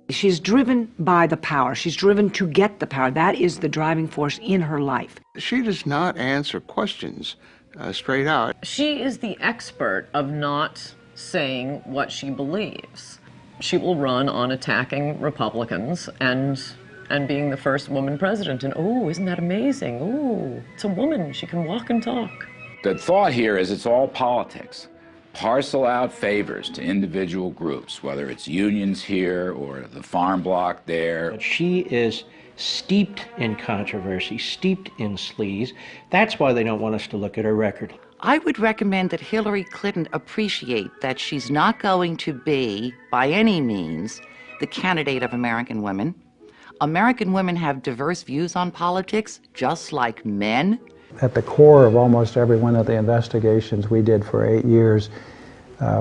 She's driven by the power. She's driven to get the power. That is the driving force in her life. She does not answer questions straight out. She is the expert of not saying what she believes. She will run on attacking Republicans and being the first woman president. And oh, isn't that amazing? Oh, it's a woman. She can walk and talk. The thought here is it's all politics. Parcel out favors to individual groups, whether it's unions here or the farm bloc there. But she is steeped in controversy, steeped in sleaze. That's why they don't want us to look at her record. I would recommend that Hillary Clinton appreciate that she's not going to be, by any means, the candidate of American women. American women have diverse views on politics, just like men. At the core of almost every one of the investigations we did for 8 years,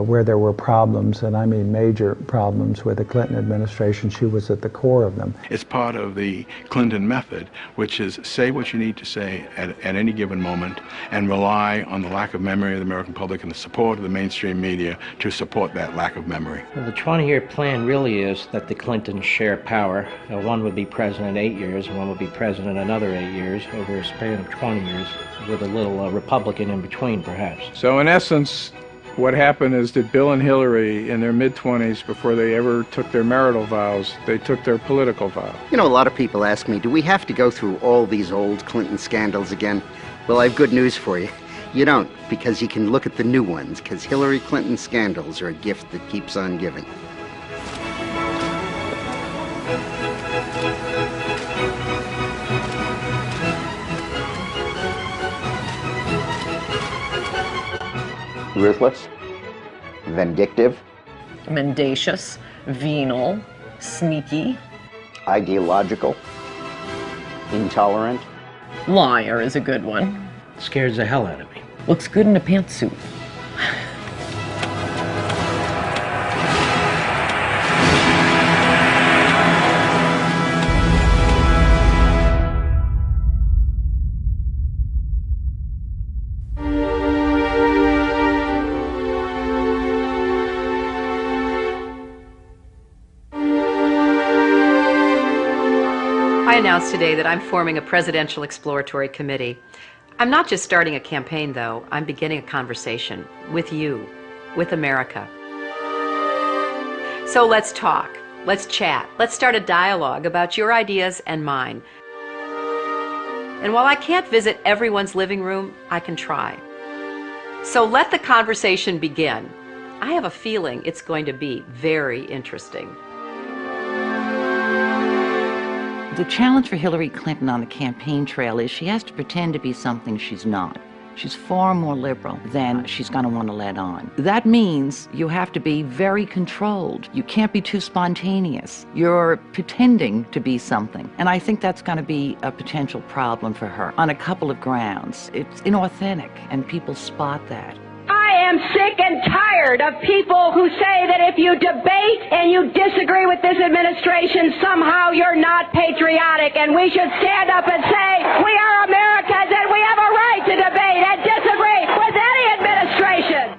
where there were problems, and I mean major problems with the Clinton administration, she was at the core of them. It's part of the Clinton method, which is say what you need to say at any given moment and rely on the lack of memory of the American public and the support of the mainstream media to support that lack of memory. Well, the 20-year plan really is that the Clintons share power. One would be president 8 years, and one would be president another 8 years, over a span of 20 years, with a little Republican in between, perhaps. So in essence, what happened is that Bill and Hillary, in their mid-20s, before they ever took their marital vows, they took their political vow. You know, a lot of people ask me, do we have to go through all these old Clinton scandals again? Well, I have good news for you. You don't, because you can look at the new ones, because Hillary Clinton scandals are a gift that keeps on giving. Ruthless, vindictive, Mendacious, venal, sneaky. Ideological, intolerant. Liar is a good one. Scares the hell out of me. Looks good in a pantsuit. I announced today that I'm forming a presidential exploratory committee. I'm not just starting a campaign, though. I'm beginning a conversation with you, with America. So let's talk, let's chat, let's start a dialogue about your ideas and mine. And while I can't visit everyone's living room, I can try. So let the conversation begin. I have a feeling it's going to be very interesting. The challenge for Hillary Clinton on the campaign trail is she has to pretend to be something she's not. She's far more liberal than she's going to want to let on. That means you have to be very controlled. You can't be too spontaneous. You're pretending to be something. And I think that's going to be a potential problem for her on a couple of grounds. It's inauthentic, and people spot that. I am sick and tired of people who say that if you debate and you disagree with this administration, somehow you're not patriotic, and we should stand up and say, we are Americans and we have a right to debate and disagree with any administration.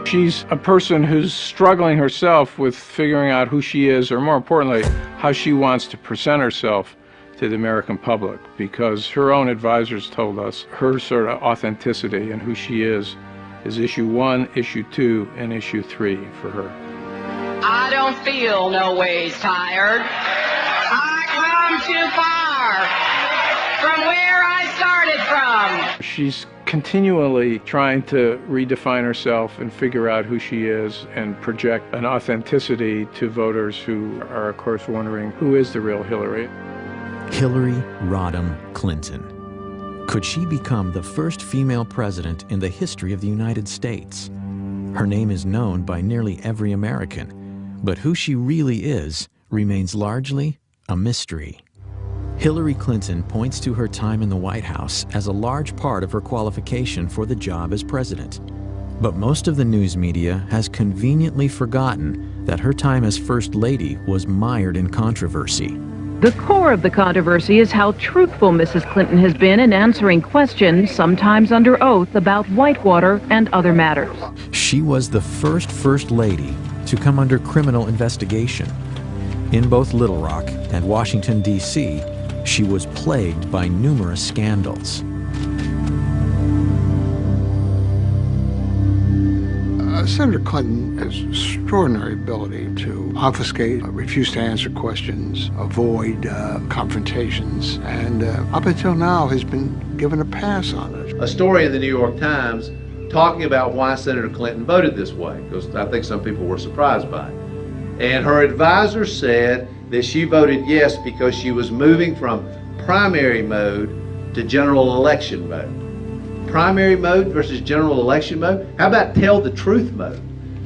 She's a person who's struggling herself with figuring out who she is, or more importantly, how she wants to present herself to the American public, because her own advisors told us her sort of authenticity and who she is issue 1, issue 2, and issue 3 for her. I don't feel no ways tired. I come too far from where I started from. She's continually trying to redefine herself and figure out who she is and project an authenticity to voters who are, of course, wondering who is the real Hillary. Hillary Rodham Clinton. Could she become the first female president in the history of the United States? Her name is known by nearly every American, but who she really is remains largely a mystery. Hillary Clinton points to her time in the White House as a large part of her qualification for the job as president. But most of the news media has conveniently forgotten that her time as First Lady was mired in controversy. The core of the controversy is how truthful Mrs. Clinton has been in answering questions, sometimes under oath, about Whitewater and other matters. She was the first First Lady to come under criminal investigation. In both Little Rock and Washington, D.C., she was plagued by numerous scandals. Senator Clinton has extraordinary ability to obfuscate, refuse to answer questions, avoid confrontations, and up until now has been given a pass on it. A story in the New York Times talking about why Senator Clinton voted this way, because I think some people were surprised by it. And her advisor said that she voted yes because she was moving from primary mode to general election mode. Primary mode versus general election mode? How about tell the truth mode?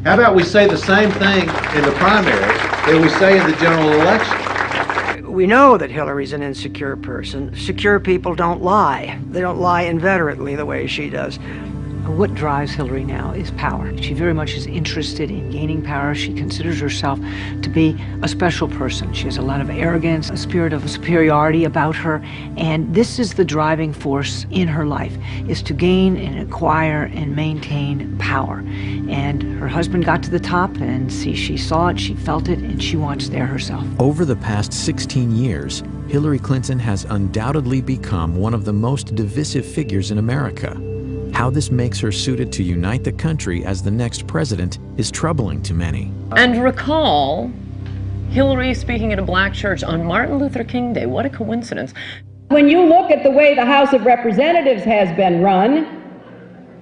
How about we say the same thing in the primary that we say in the general election? We know that Hillary's an insecure person. Secure people don't lie. They don't lie inveterately the way she does. What drives Hillary now is power. She very much is interested in gaining power. She considers herself to be a special person. She has a lot of arrogance, a spirit of superiority about her, and this is the driving force in her life, is to gain and acquire and maintain power. And her husband got to the top, and she saw it, she felt it, and she wants there herself. Over the past 16 years, Hillary Clinton has undoubtedly become one of the most divisive figures in America. How this makes her suited to unite the country as the next president is troubling to many. And recall Hillary speaking at a black church on Martin Luther King Day. What a coincidence. When you look at the way the House of Representatives has been run,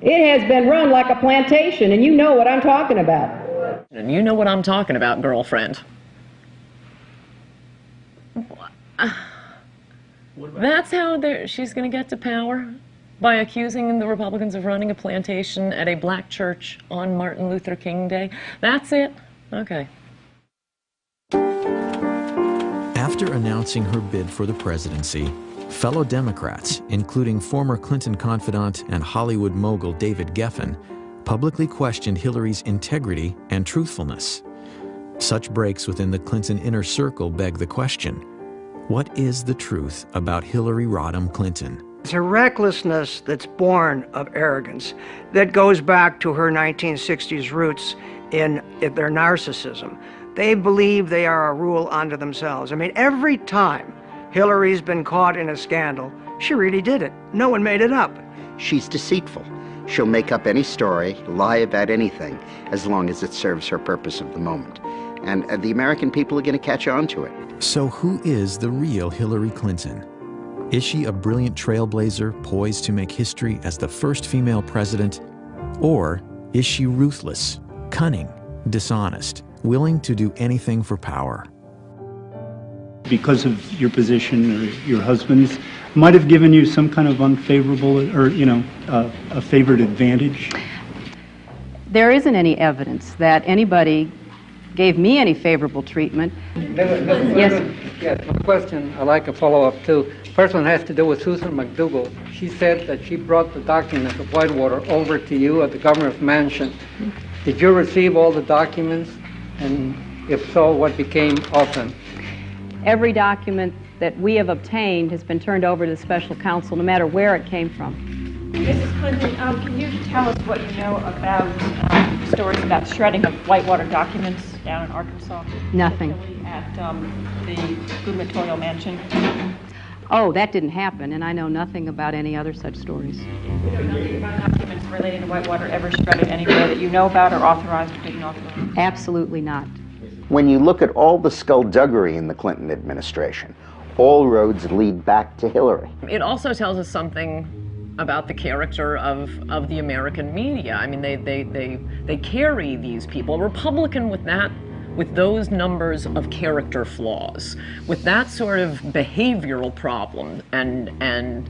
it has been run like a plantation, and you know what I'm talking about. And you know what I'm talking about, girlfriend. That's how she's going to get to power? By accusing the Republicans of running a plantation at a black church on Martin Luther King Day? That's it? Okay. After announcing her bid for the presidency, fellow Democrats, including former Clinton confidant and Hollywood mogul David Geffen, publicly questioned Hillary's integrity and truthfulness. Such breaks within the Clinton inner circle beg the question: what is the truth about Hillary Rodham Clinton? It's a recklessness that's born of arrogance that goes back to her 1960s roots in their narcissism. They believe they are a rule unto themselves. I mean, every time Hillary's been caught in a scandal, she really did it. No one made it up. She's deceitful. She'll make up any story, lie about anything, as long as it serves her purpose of the moment. And the American people are going to catch on to it. So who is the real Hillary Clinton? Is she a brilliant trailblazer poised to make history as the first female president? Or is she ruthless, cunning, dishonest, willing to do anything for power? Because of your position or your husband's, might have given you some kind of unfavorable or, a favored advantage? There isn't any evidence that anybody gave me any favorable treatment. Yes, my question, I'd like a follow-up too. First one has to do with Susan McDougal. She said that she brought the documents of Whitewater over to you at the governor's mansion. Did you receive all the documents? And if so, what became of them? Every document that we have obtained has been turned over to the special counsel, no matter where it came from. Mrs. Clinton, can you tell us what you know about stories about shredding of Whitewater documents down in Arkansas? Nothing. At the gubernatorial mansion? Oh, that didn't happen, and I know nothing about any other such stories. You know nothing about documents relating to Whitewater ever shredded anywhere that you know about or authorized or didn't authorize? Absolutely not. When you look at all the skullduggery in the Clinton administration, all roads lead back to Hillary. It also tells us something about the character of the American media. I mean, they carry these people. A Republican with those numbers of character flaws, with that sort of behavioral problem and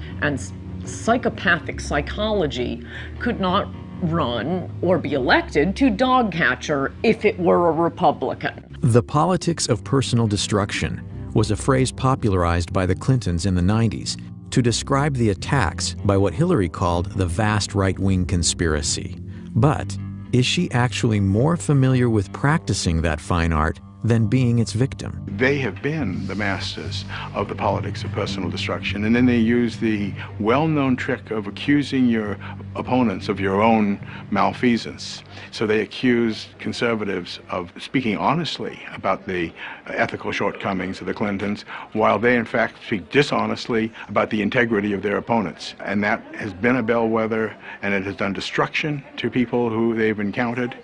psychopathic psychology, could not run or be elected to dog catcher if it were a Republican. The politics of personal destruction was a phrase popularized by the Clintons in the 90s to describe the attacks by what Hillary called the vast right-wing conspiracy. But is she actually more familiar with practicing that fine art than being its victim. They have been the masters of the politics of personal destruction, and then they use the well-known trick of accusing your opponents of your own malfeasance. So they accuse conservatives of speaking honestly about the ethical shortcomings of the Clintons, while they in fact speak dishonestly about the integrity of their opponents. And that has been a bellwether, and it has done destruction to people who they've encountered.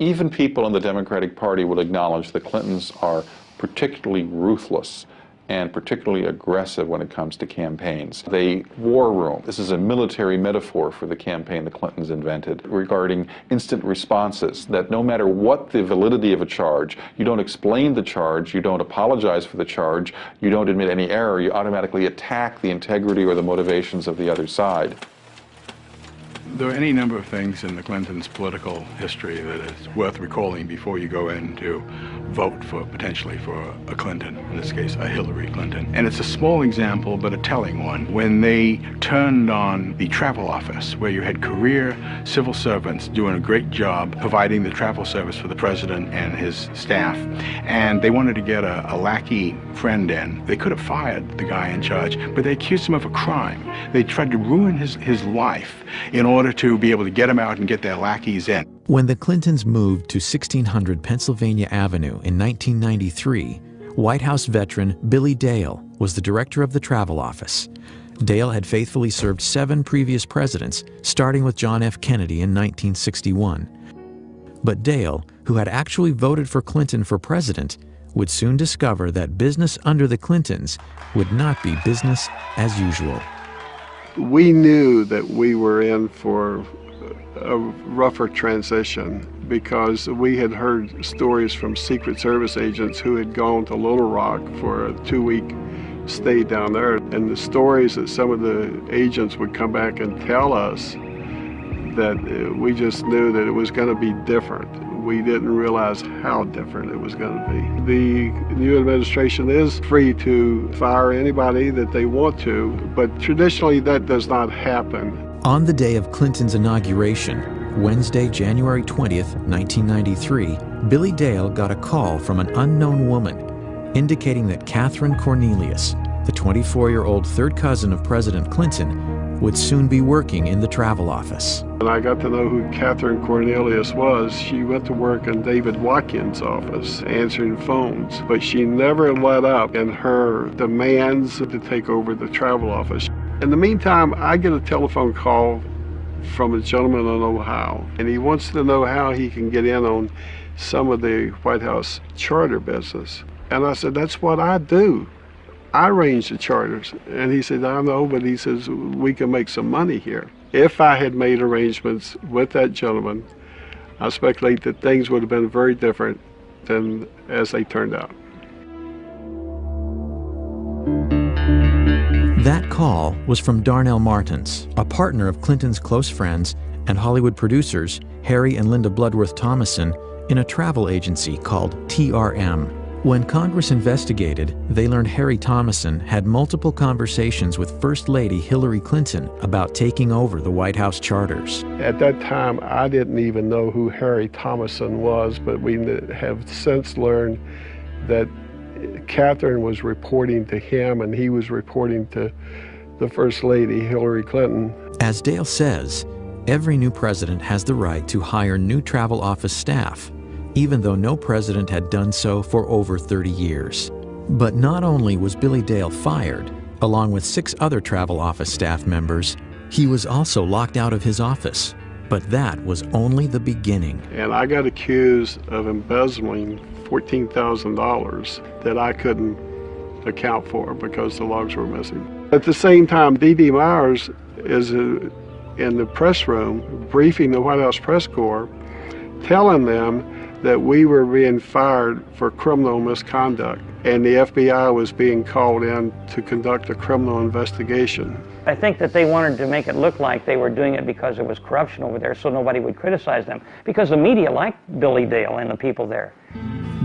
Even people in the Democratic Party will acknowledge the Clintons are particularly ruthless and particularly aggressive when it comes to campaigns. They war room. This is a military metaphor for the campaign the Clintons invented regarding instant responses, that no matter what the validity of a charge, you don't explain the charge, you don't apologize for the charge, you don't admit any error, you automatically attack the integrity or the motivations of the other side. There are any number of things in the Clintons' political history that is worth recalling before you go in to vote for, potentially for a Clinton, in this case a Hillary Clinton. And it's a small example, but a telling one. When they turned on the travel office, where you had career civil servants doing a great job providing the travel service for the president and his staff, and they wanted to get a lackey friend in, they could have fired the guy in charge, but they accused him of a crime. They tried to ruin his life in order to be able to get him out and get their lackeys in. When the Clintons moved to 1600 Pennsylvania Avenue in 1993, White House veteran Billy Dale was the director of the travel office. Dale had faithfully served 7 previous presidents, starting with John F. Kennedy in 1961. But Dale, who had actually voted for Clinton for president, would soon discover that business under the Clintons would not be business as usual. We knew that we were in for a rougher transition because we had heard stories from Secret Service agents who had gone to Little Rock for a 2-week stay down there. And the stories that some of the agents would come back and tell us, that we just knew that it was going to be different. We didn't realize how different it was going to be. The new administration is free to fire anybody that they want to, but traditionally that does not happen. On the day of Clinton's inauguration, Wednesday, January 20th, 1993, Billy Dale got a call from an unknown woman indicating that Catherine Cornelius, the 24-year-old third cousin of President Clinton, would soon be working in the travel office. And I got to know who Catherine Cornelius was. She went to work in David Watkins' office, answering phones, but she never let up in her demands to take over the travel office. In the meantime, I get a telephone call from a gentleman in Ohio, and he wants to know how he can get in on some of the White House charter business. And I said, that's what I do. I arrange the charters. And he said, I know, but he says, we can make some money here. If I had made arrangements with that gentleman, I speculate that things would have been very different than as they turned out. That call was from Darnell Martins, a partner of Clinton's close friends and Hollywood producers Harry and Linda Bloodworth Thomason in a travel agency called TRM. When Congress investigated, they learned Harry Thomason had multiple conversations with First Lady Hillary Clinton about taking over the White House charters. At that time, I didn't even know who Harry Thomason was, but we have since learned that Catherine was reporting to him and he was reporting to the First Lady Hillary Clinton. As Dale says, every new president has the right to hire new travel office staff, even though no president had done so for over 30 years. But not only was Billy Dale fired, along with 6 other travel office staff members, he was also locked out of his office. But that was only the beginning. And I got accused of embezzling $14,000 that I couldn't account for because the logs were missing. At the same time, D.D. Myers is in the press room briefing the White House press corps, telling them that we were being fired for criminal misconduct and the FBI was being called in to conduct a criminal investigation. I think that they wanted to make it look like they were doing it because there was corruption over there so nobody would criticize them, because the media liked Billy Dale and the people there.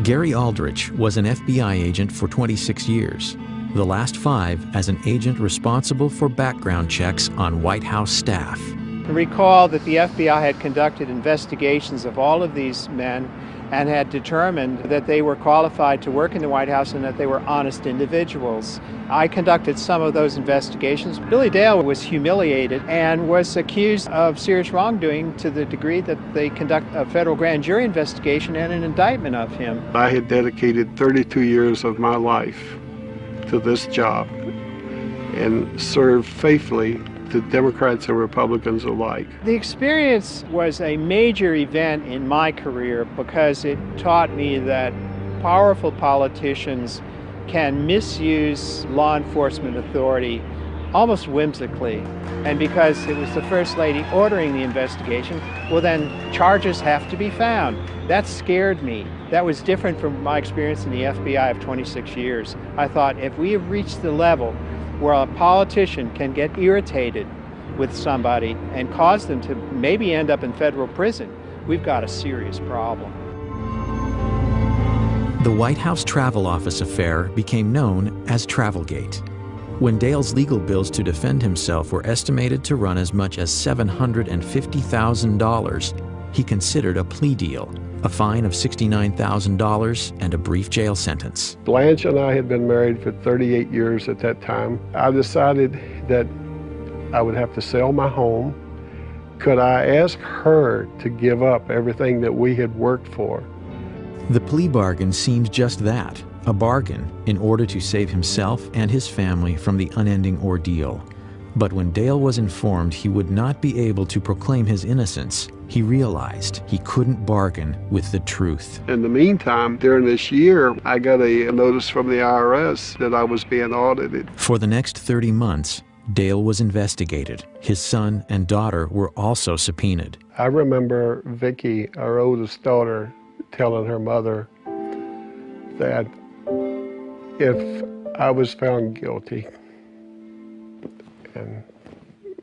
Gary Aldrich was an FBI agent for 26 years, the last 5 as an agent responsible for background checks on White House staff. Recall that the FBI had conducted investigations of all of these men and had determined that they were qualified to work in the White House and that they were honest individuals. I conducted some of those investigations. Billy Dale was humiliated and was accused of serious wrongdoing to the degree that they conduct a federal grand jury investigation and an indictment of him. I had dedicated 32 years of my life to this job and served faithfully to Democrats and Republicans alike. The experience was a major event in my career because it taught me that powerful politicians can misuse law enforcement authority almost whimsically. And because it was the First Lady ordering the investigation, well then charges have to be found. That scared me. That was different from my experience in the FBI of 26 years. I thought if we have reached the level where a politician can get irritated with somebody and cause them to maybe end up in federal prison, we've got a serious problem. The White House Travel Office affair became known as Travelgate. When Dale's legal bills to defend himself were estimated to run as much as $750,000, he considered a plea deal, a fine of $69,000, and a brief jail sentence. Blanche and I had been married for 38 years at that time. I decided that I would have to sell my home. Could I ask her to give up everything that we had worked for? The plea bargain seemed just that, a bargain in order to save himself and his family from the unending ordeal. But when Dale was informed he would not be able to proclaim his innocence, he realized he couldn't bargain with the truth. In the meantime, during this year, I got a notice from the IRS that I was being audited. For the next 30 months, Dale was investigated. His son and daughter were also subpoenaed. I remember Vicki, our oldest daughter, telling her mother that if I was found guilty, and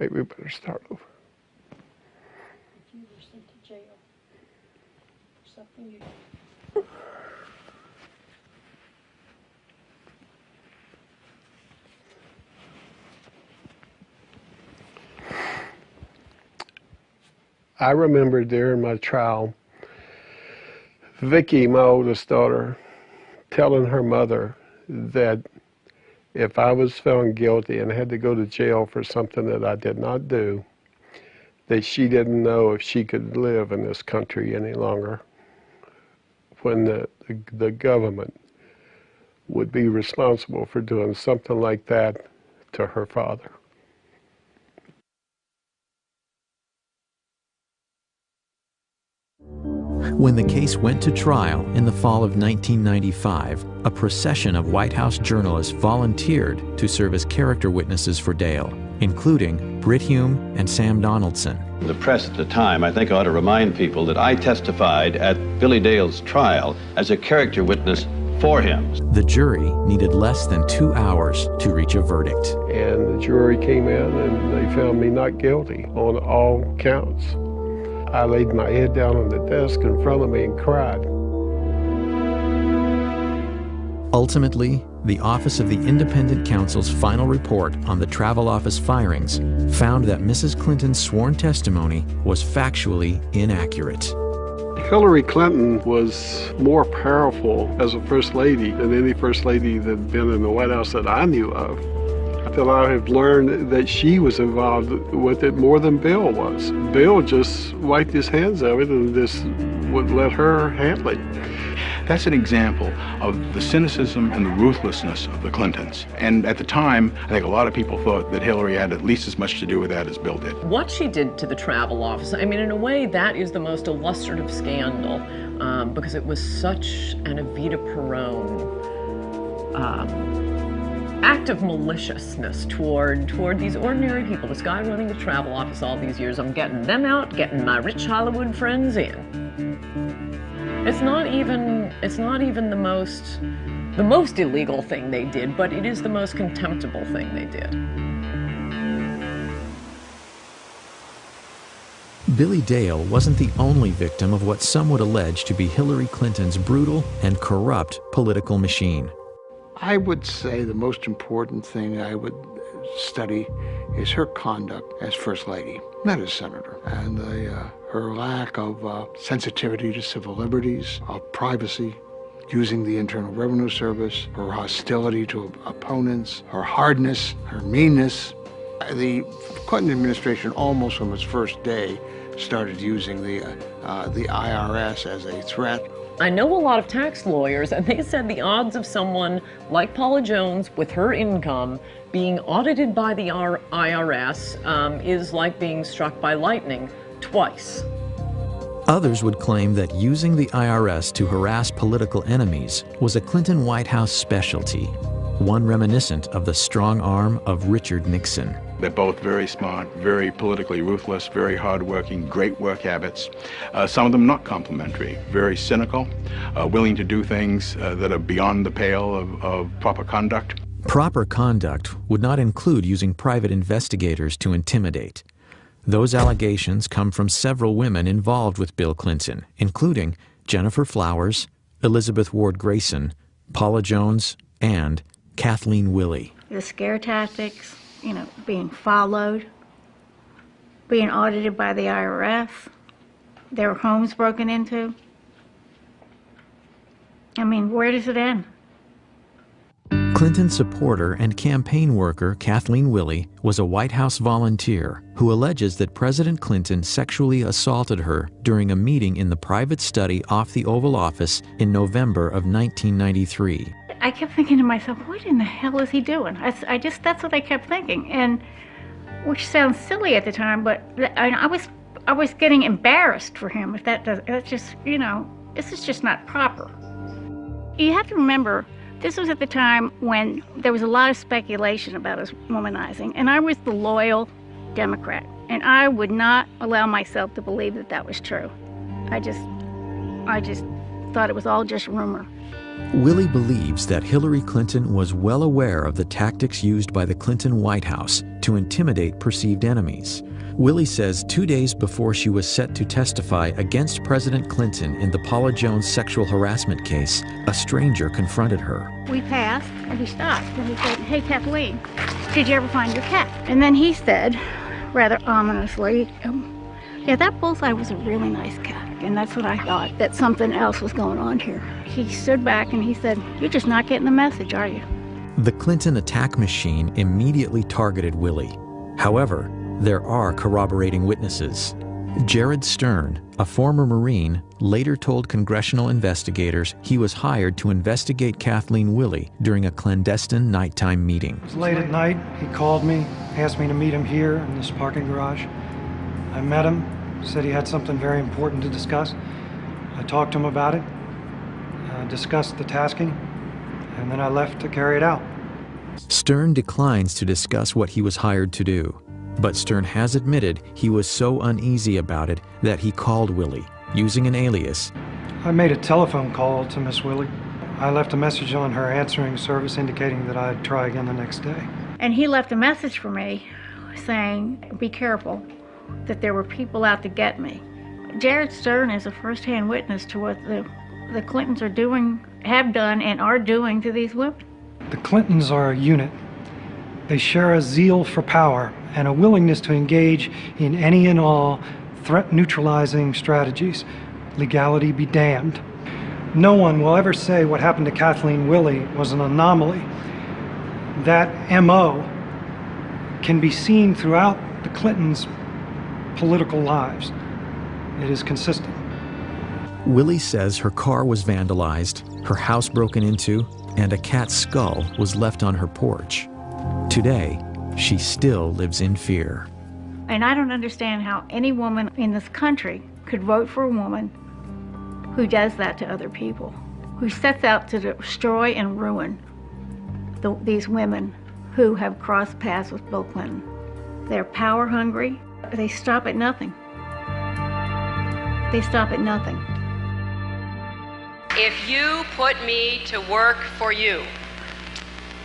maybe we better start over. You were sent to jail for something you... I remember during my trial, Vicki, my oldest daughter, telling her mother that if I was found guilty and had to go to jail for something that I did not do, that she didn't know if she could live in this country any longer, when the government would be responsible for doing something like that to her father. When the case went to trial in the fall of 1995, a procession of White House journalists volunteered to serve as character witnesses for Dale, including Brit Hume and Sam Donaldson. The press at the time, I think, ought to remind people that I testified at Billy Dale's trial as a character witness for him. The jury needed less than 2 hours to reach a verdict. And the jury came in and they found me not guilty on all counts. I laid my head down on the desk in front of me and cried. Ultimately, the Office of the Independent Counsel's final report on the Travel Office firings found that Mrs. Clinton's sworn testimony was factually inaccurate. Hillary Clinton was more powerful as a first lady than any first lady that had been in the White House that I knew of. Until I have learned that she was involved with it more than Bill was. Bill just wiped his hands of it and just would let her handle it. That's an example of the cynicism and the ruthlessness of the Clintons. And at the time, I think a lot of people thought that Hillary had at least as much to do with that as Bill did. What she did to the Travel Office, I mean, in a way, that is the most illustrative scandal because it was such an Evita Peron act of maliciousness toward these ordinary people. This guy running the Travel Office all these years, I'm getting them out, getting my rich Hollywood friends in. It's not even the most illegal thing they did, but it is the most contemptible thing they did. Billy Dale wasn't the only victim of what some would allege to be Hillary Clinton's brutal and corrupt political machine. I would say the most important thing I would study is her conduct as First Lady, not as Senator. And her lack of sensitivity to civil liberties, of privacy, using the Internal Revenue Service, her hostility to opponents, her hardness, her meanness. The Clinton administration, almost from its first day, started using the IRS as a threat. I know a lot of tax lawyers, and they said the odds of someone like Paula Jones with her income being audited by the IRS is like being struck by lightning twice. Others would claim that using the IRS to harass political enemies was a Clinton White House specialty, one reminiscent of the strong arm of Richard Nixon. They're both very smart, very politically ruthless, very hardworking, great work habits. Some of them not complimentary, very cynical, willing to do things that are beyond the pale of proper conduct. Proper conduct would not include using private investigators to intimidate. Those allegations come from several women involved with Bill Clinton, including Jennifer Flowers, Elizabeth Ward Grayson, Paula Jones, and Kathleen Willey. The scare tactics, you know, being followed, being audited by the IRS, their homes broken into. I mean, where does it end? Clinton supporter and campaign worker Kathleen Willey was a White House volunteer who alleges that President Clinton sexually assaulted her during a meeting in the private study off the Oval Office in November of 1993. I kept thinking to myself, what in the hell is he doing? That's what I kept thinking, and which sounds silly at the time, but I was getting embarrassed for him. If that's just, you know, this is just not proper. You have to remember, this was at the time when there was a lot of speculation about his womanizing, and I was the loyal Democrat, and I would not allow myself to believe that that was true. I just thought it was all just rumor. Willey believes that Hillary Clinton was well aware of the tactics used by the Clinton White House to intimidate perceived enemies. Willey says 2 days before she was set to testify against President Clinton in the Paula Jones sexual harassment case, a stranger confronted her. We passed, and he stopped, and he said, "Hey, Kathleen, did you ever find your cat?" And then he said, rather ominously, "Yeah, that bullseye was a really nice cat." And that's what I thought, that something else was going on here. He stood back and he said, "You're just not getting the message, are you?" The Clinton attack machine immediately targeted Willey. However, there are corroborating witnesses. Jared Stern, a former Marine, later told congressional investigators he was hired to investigate Kathleen Willey during a clandestine nighttime meeting. It was late at night. He called me, asked me to meet him here in this parking garage. I met him, said he had something very important to discuss. I talked to him about it, discussed the tasking, and then I left to carry it out. Stern declines to discuss what he was hired to do. But Stern has admitted he was so uneasy about it that he called Willey, using an alias. I made a telephone call to Miss Willey. I left a message on her answering service indicating that I'd try again the next day. And he left a message for me saying, "Be careful, that there were people out to get me." Jared Stern is a first-hand witness to what the Clintons are doing, have done, and are doing to these women. The Clintons are a unit. They share a zeal for power and a willingness to engage in any and all threat-neutralizing strategies. Legality be damned. No one will ever say what happened to Kathleen Willey was an anomaly. That MO can be seen throughout the Clintons' political lives. It is consistent. Willey says her car was vandalized, her house broken into, and a cat's skull was left on her porch. Today, she still lives in fear. And I don't understand how any woman in this country could vote for a woman who does that to other people, who sets out to destroy and ruin these women who have crossed paths with Bill Clinton. They're power hungry. They stop at nothing. They stop at nothing. If you put me to work for you,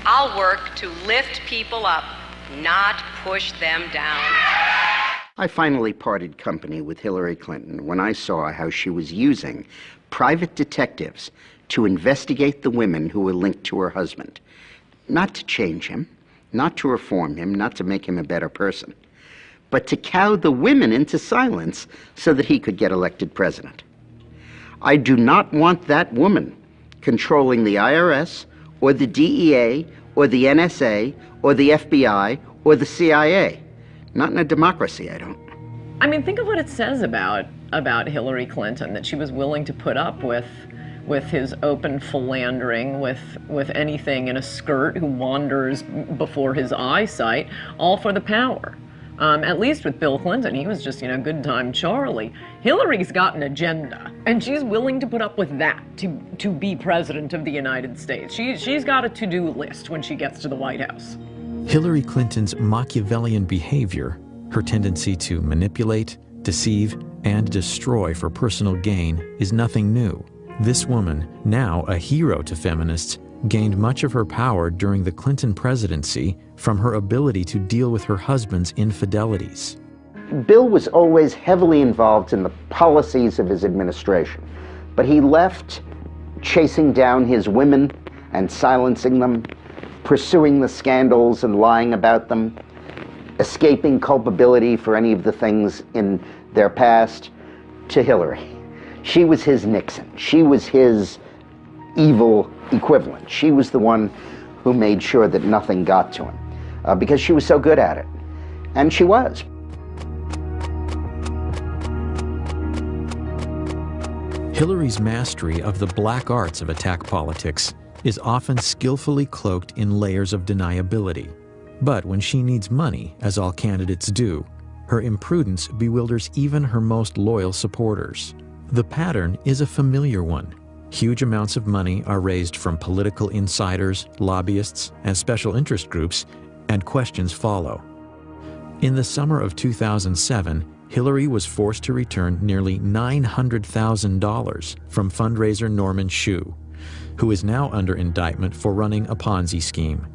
I'll work to lift people up, not push them down. I finally parted company with Hillary Clinton when I saw how she was using private detectives to investigate the women who were linked to her husband. Not to change him, not to reform him, not to make him a better person, but to cow the women into silence so that he could get elected president. I do not want that woman controlling the IRS or the DEA or the NSA or the FBI or the CIA. Not in a democracy, I don't. I mean, think of what it says about Hillary Clinton, that she was willing to put up with his open philandering, with anything in a skirt who wanders before his eyesight, all for the power. At least with Bill Clinton, he was just, good time Charlie. Hillary's got an agenda, and she's willing to put up with that to be president of the United States. She's got a to-do list when she gets to the White House. Hillary Clinton's Machiavellian behavior, her tendency to manipulate, deceive, and destroy for personal gain, is nothing new. This woman, now a hero to feminists, gained much of her power during the Clinton presidency from her ability to deal with her husband's infidelities. Bill was always heavily involved in the policies of his administration, but he left chasing down his women and silencing them, pursuing the scandals and lying about them, escaping culpability for any of the things in their past, to Hillary. She was his Nixon. She was his evil equivalent. She was the one who made sure that nothing got to him because she was so good at it. And she was. Hillary's mastery of the black arts of attack politics is often skillfully cloaked in layers of deniability. But when she needs money, as all candidates do, her imprudence bewilders even her most loyal supporters. The pattern is a familiar one. Huge amounts of money are raised from political insiders, lobbyists, and special interest groups, and questions follow. In the summer of 2007, Hillary was forced to return nearly $900,000 from fundraiser Norman Hsu, who is now under indictment for running a Ponzi scheme.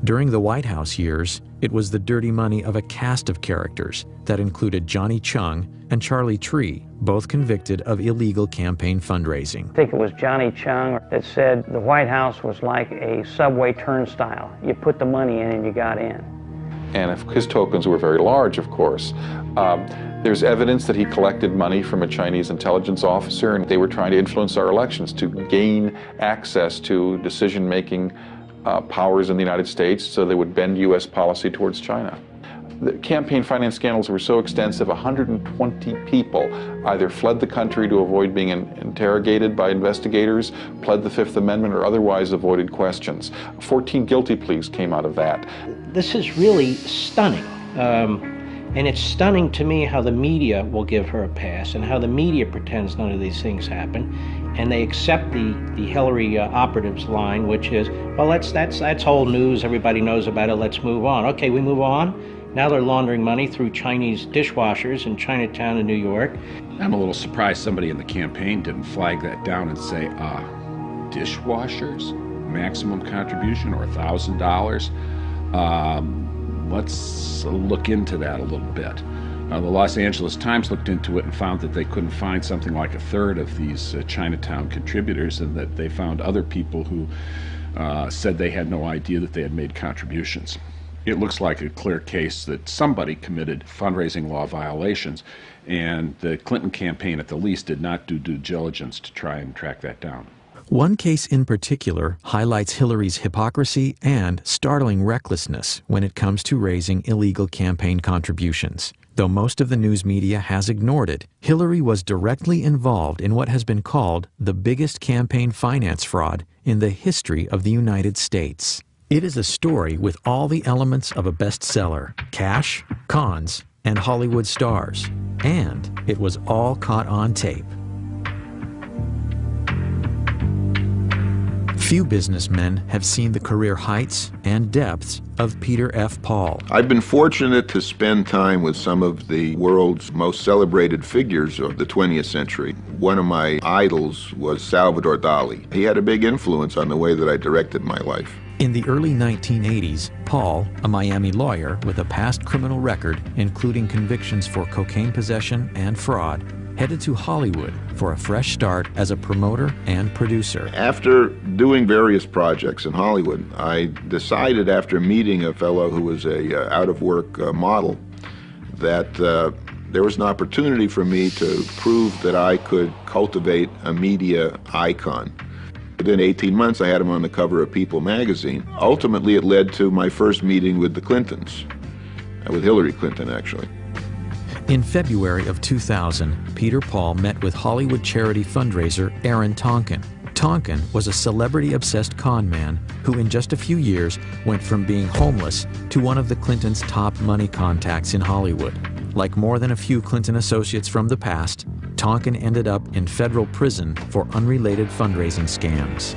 During the White House years, it was the dirty money of a cast of characters that included Johnny Chung and Charlie Tree, both convicted of illegal campaign fundraising. I think it was Johnny Chung that said the White House was like a subway turnstile. You put the money in and you got in. And if his tokens were very large, of course. There's evidence that he collected money from a Chinese intelligence officer, and they were trying to influence our elections to gain access to decision-making powers in the United States so they would bend U.S. policy towards China. The campaign finance scandals were so extensive, 120 people either fled the country to avoid being interrogated by investigators, pled the Fifth Amendment, or otherwise avoided questions. 14 guilty pleas came out of that. This is really stunning. And it's stunning to me how the media will give her a pass and how the media pretends none of these things happen. And they accept the Hillary operatives line, which is, well, that's old news. Everybody knows about it. Let's move on. Okay, we move on. Now they're laundering money through Chinese dishwashers in Chinatown in New York. I'm a little surprised somebody in the campaign didn't flag that down and say, dishwashers, maximum contribution, or $1,000. Let's look into that a little bit. The Los Angeles Times looked into it and found that they couldn't find something like a third of these Chinatown contributors, and that they found other people who said they had no idea that they had made contributions. It looks like a clear case that somebody committed fundraising law violations, and the Clinton campaign at the least did not do due diligence to try and track that down. One case in particular highlights Hillary's hypocrisy and startling recklessness when it comes to raising illegal campaign contributions. Though most of the news media has ignored it, Hillary was directly involved in what has been called the biggest campaign finance fraud in the history of the United States. It is a story with all the elements of a bestseller: cash, cons, and Hollywood stars. And it was all caught on tape. Few businessmen have seen the career heights and depths of Peter F. Paul. I've been fortunate to spend time with some of the world's most celebrated figures of the 20th century. One of my idols was Salvador Dali. He had a big influence on the way that I directed my life. In the early 1980s, Paul, a Miami lawyer with a past criminal record, including convictions for cocaine possession and fraud, headed to Hollywood for a fresh start as a promoter and producer. After doing various projects in Hollywood, I decided after meeting a fellow who was a out-of-work model that there was an opportunity for me to prove that I could cultivate a media icon. Within 18 months, I had him on the cover of People magazine. Ultimately, it led to my first meeting with the Clintons, with Hillary Clinton, actually. In February of 2000, Peter Paul met with Hollywood charity fundraiser Aaron Tonkin. Tonkin was a celebrity-obsessed con man who in just a few years went from being homeless to one of the Clintons' top money contacts in Hollywood. Like more than a few Clinton associates from the past, Tonkin ended up in federal prison for unrelated fundraising scams.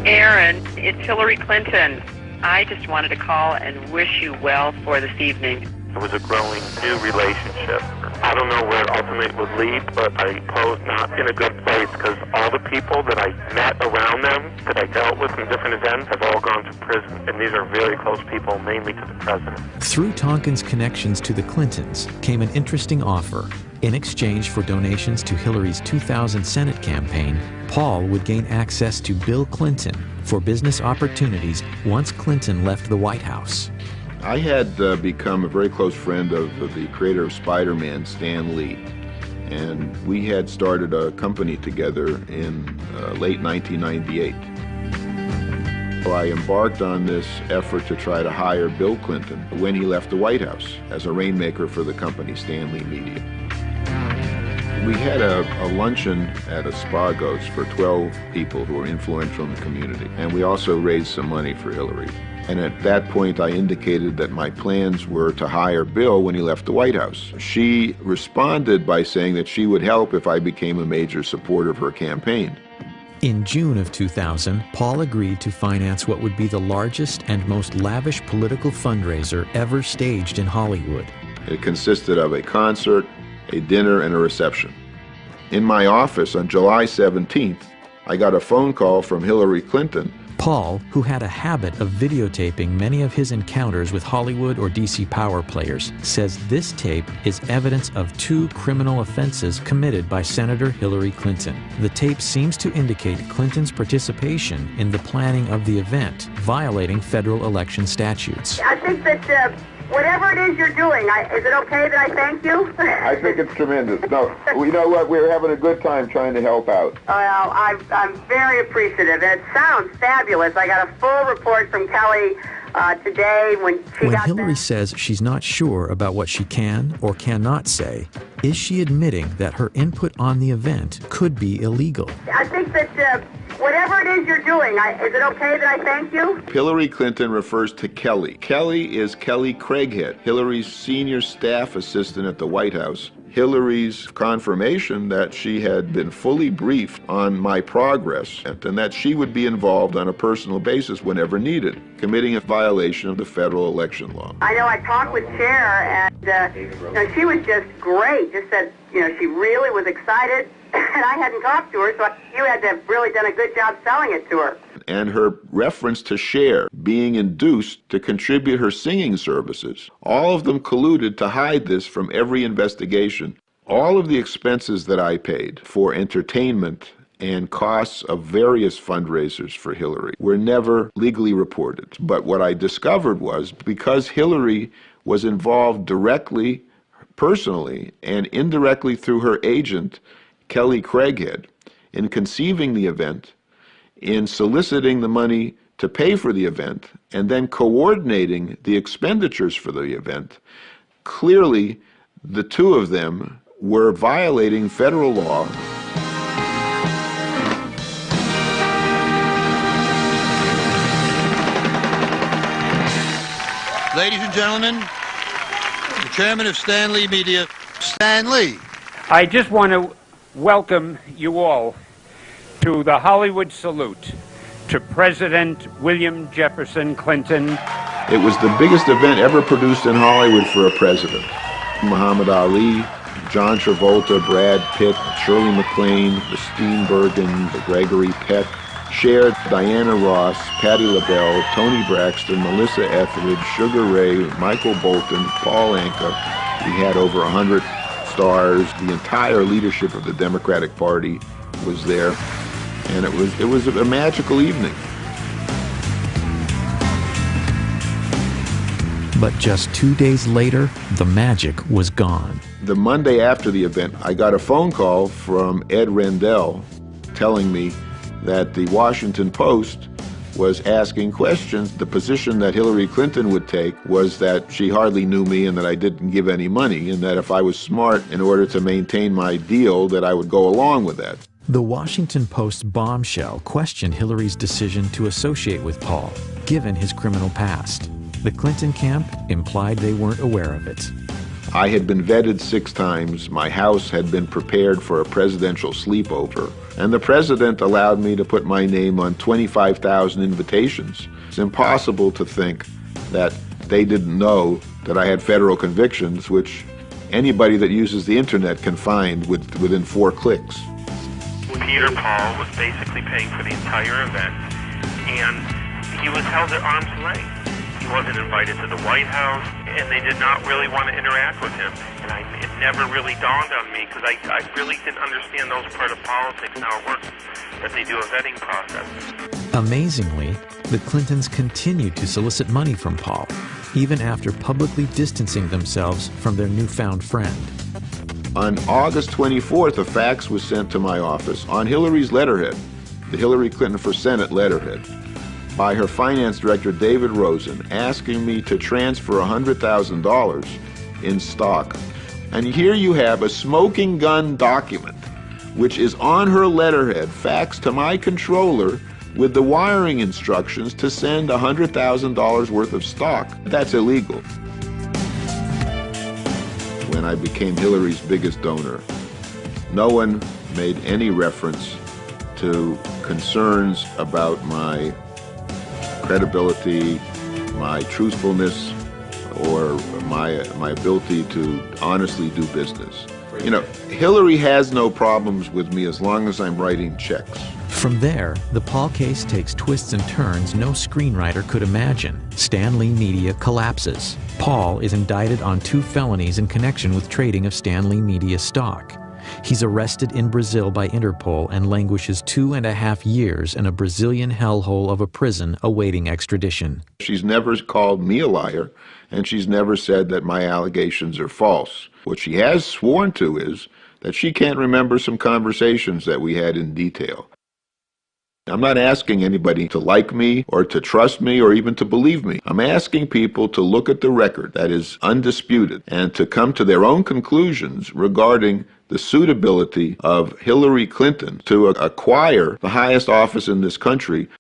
Aaron, it's Hillary Clinton. I just wanted to call and wish you well for this evening. It was a growing new relationship. I don't know where it ultimately would lead, but I suppose not in a good place because all the people that I met around them, that I dealt with in different events, have all gone to prison. And these are very close people, mainly to the president. Through Tonkin's connections to the Clintons came an interesting offer. In exchange for donations to Hillary's 2000 Senate campaign, Paul would gain access to Bill Clinton for business opportunities once Clinton left the White House. I had become a very close friend of the creator of Spider-Man, Stan Lee, and we had started a company together in late 1998. So I embarked on this effort to try to hire Bill Clinton when he left the White House as a rainmaker for the company, Stan Lee Media. We had a luncheon at Aspargo's for 12 people who were influential in the community, and we also raised some money for Hillary. And at that point, I indicated that my plans were to hire Bill when he left the White House. She responded by saying that she would help if I became a major supporter of her campaign. In June of 2000, Paul agreed to finance what would be the largest and most lavish political fundraiser ever staged in Hollywood. It consisted of a concert, a dinner, and a reception. In my office on July 17th, I got a phone call from Hillary Clinton. Paul, who had a habit of videotaping many of his encounters with Hollywood or DC power players, says this tape is evidence of 2 criminal offenses committed by Senator Hillary Clinton. The tape seems to indicate Clinton's participation in the planning of the event, violating federal election statutes. I think that whatever it is you're doing, is it okay that I thank you? I think it's tremendous. No, you know what? We're having a good time trying to help out. Well, I'm very appreciative. It sounds fabulous. I got a full report from Kelly today when Hillary says she's not sure about what she can or cannot say, is she admitting that her input on the event could be illegal? I think that whatever it is you're doing, is it okay that I thank you? Hillary Clinton refers to Kelly. Kelly is Kelly Craighead, Hillary's senior staff assistant at the White House. Hillary's confirmation that she had been fully briefed on my progress and that she would be involved on a personal basis whenever needed, committing a violation of the federal election law. I know I talked with Cher, and she was just great. Just said, she really was excited, and I hadn't talked to her, so you had to have really done a good job selling it to her. And her reference to Cher being induced to contribute her singing services, all of them colluded to hide this from every investigation. All of the expenses that I paid for entertainment and costs of various fundraisers for Hillary were never legally reported. But what I discovered was, because Hillary was involved directly, personally, and indirectly through her agent, Kelly Craighead, in conceiving the event, in soliciting the money to pay for the event, and then coordinating the expenditures for the event, clearly the two of them were violating federal law. Ladies and gentlemen, the chairman of Stan Lee Media, Stan Lee. I just want to welcome you all to the Hollywood salute to President William Jefferson Clinton. It was the biggest event ever produced in Hollywood for a president. Muhammad Ali, John Travolta, Brad Pitt, Shirley MacLaine, the Steenburgens, Gregory Peck, Cher, Diana Ross, Patti LaBelle, Toni Braxton, Melissa Etheridge, Sugar Ray, Michael Bolton, Paul Anka. We had over 100 stars. The entire leadership of the Democratic Party was there, and it was a magical evening. But just 2 days later, the magic was gone. The Monday after the event, I got a phone call from Ed Rendell telling me that the Washington Post was asking questions. The position that Hillary Clinton would take was that she hardly knew me and that I didn't give any money, and that if I was smart in order to maintain my deal, that I would go along with that. The Washington Post bombshell questioned Hillary's decision to associate with Paul, given his criminal past. The Clinton camp implied they weren't aware of it. I had been vetted 6 times, my house had been prepared for a presidential sleepover, and the president allowed me to put my name on 25,000 invitations. It's impossible to think that they didn't know that I had federal convictions, which anybody that uses the internet can find within 4 clicks. Peter Paul was basically paying for the entire event, and he was held at arm's length. He wasn't invited to the White House, and they did not really want to interact with him. And it never really dawned on me, because I really didn't understand those part of politics, how it works, that they do a vetting process. Amazingly, the Clintons continued to solicit money from Paul, even after publicly distancing themselves from their newfound friend. On August 24th, a fax was sent to my office on Hillary's letterhead, the Hillary Clinton for Senate letterhead, by her finance director, David Rosen, asking me to transfer $100,000 in stock. And here you have a smoking gun document, which is on her letterhead, faxed to my controller with the wiring instructions to send $100,000 worth of stock. That's illegal. When I became Hillary's biggest donor, no one made any reference to concerns about my credibility, my truthfulness, or my ability to honestly do business. You know, Hillary has no problems with me as long as I'm writing checks. From there, the Paul case takes twists and turns no screenwriter could imagine. Stan Lee Media collapses. Paul is indicted on 2 felonies in connection with trading of Stan Lee Media stock. He's arrested in Brazil by Interpol and languishes 2.5 years in a Brazilian hellhole of a prison awaiting extradition. She's never called me a liar, and she's never said that my allegations are false. What she has sworn to is that she can't remember some conversations that we had in detail. I'm not asking anybody to like me or to trust me or even to believe me. I'm asking people to look at the record that is undisputed and to come to their own conclusions regarding the suitability of Hillary Clinton to acquire the highest office in this country.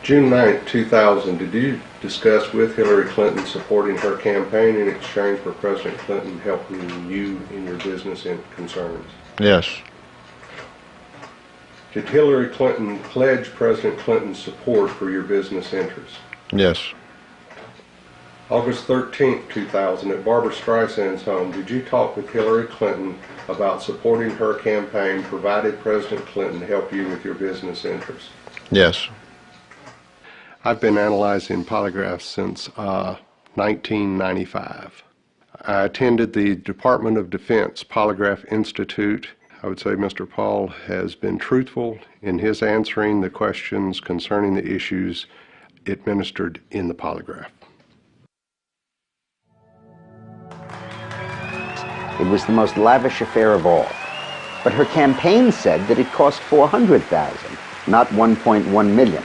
June 9, 2000, did you discuss with Hillary Clinton supporting her campaign in exchange for President Clinton helping you in your business concerns? Yes. Did Hillary Clinton pledge President Clinton's support for your business interests? Yes. August 13, 2000, at Barbra Streisand's home, did you talk with Hillary Clinton about supporting her campaign provided President Clinton help you with your business interests? Yes. I've been analyzing polygraphs since 1995. I attended the Department of Defense Polygraph Institute. I would say Mr. Paul has been truthful in his answering the questions concerning the issues administered in the polygraph. It was the most lavish affair of all. But her campaign said that it cost $400,000, not $1.1 million,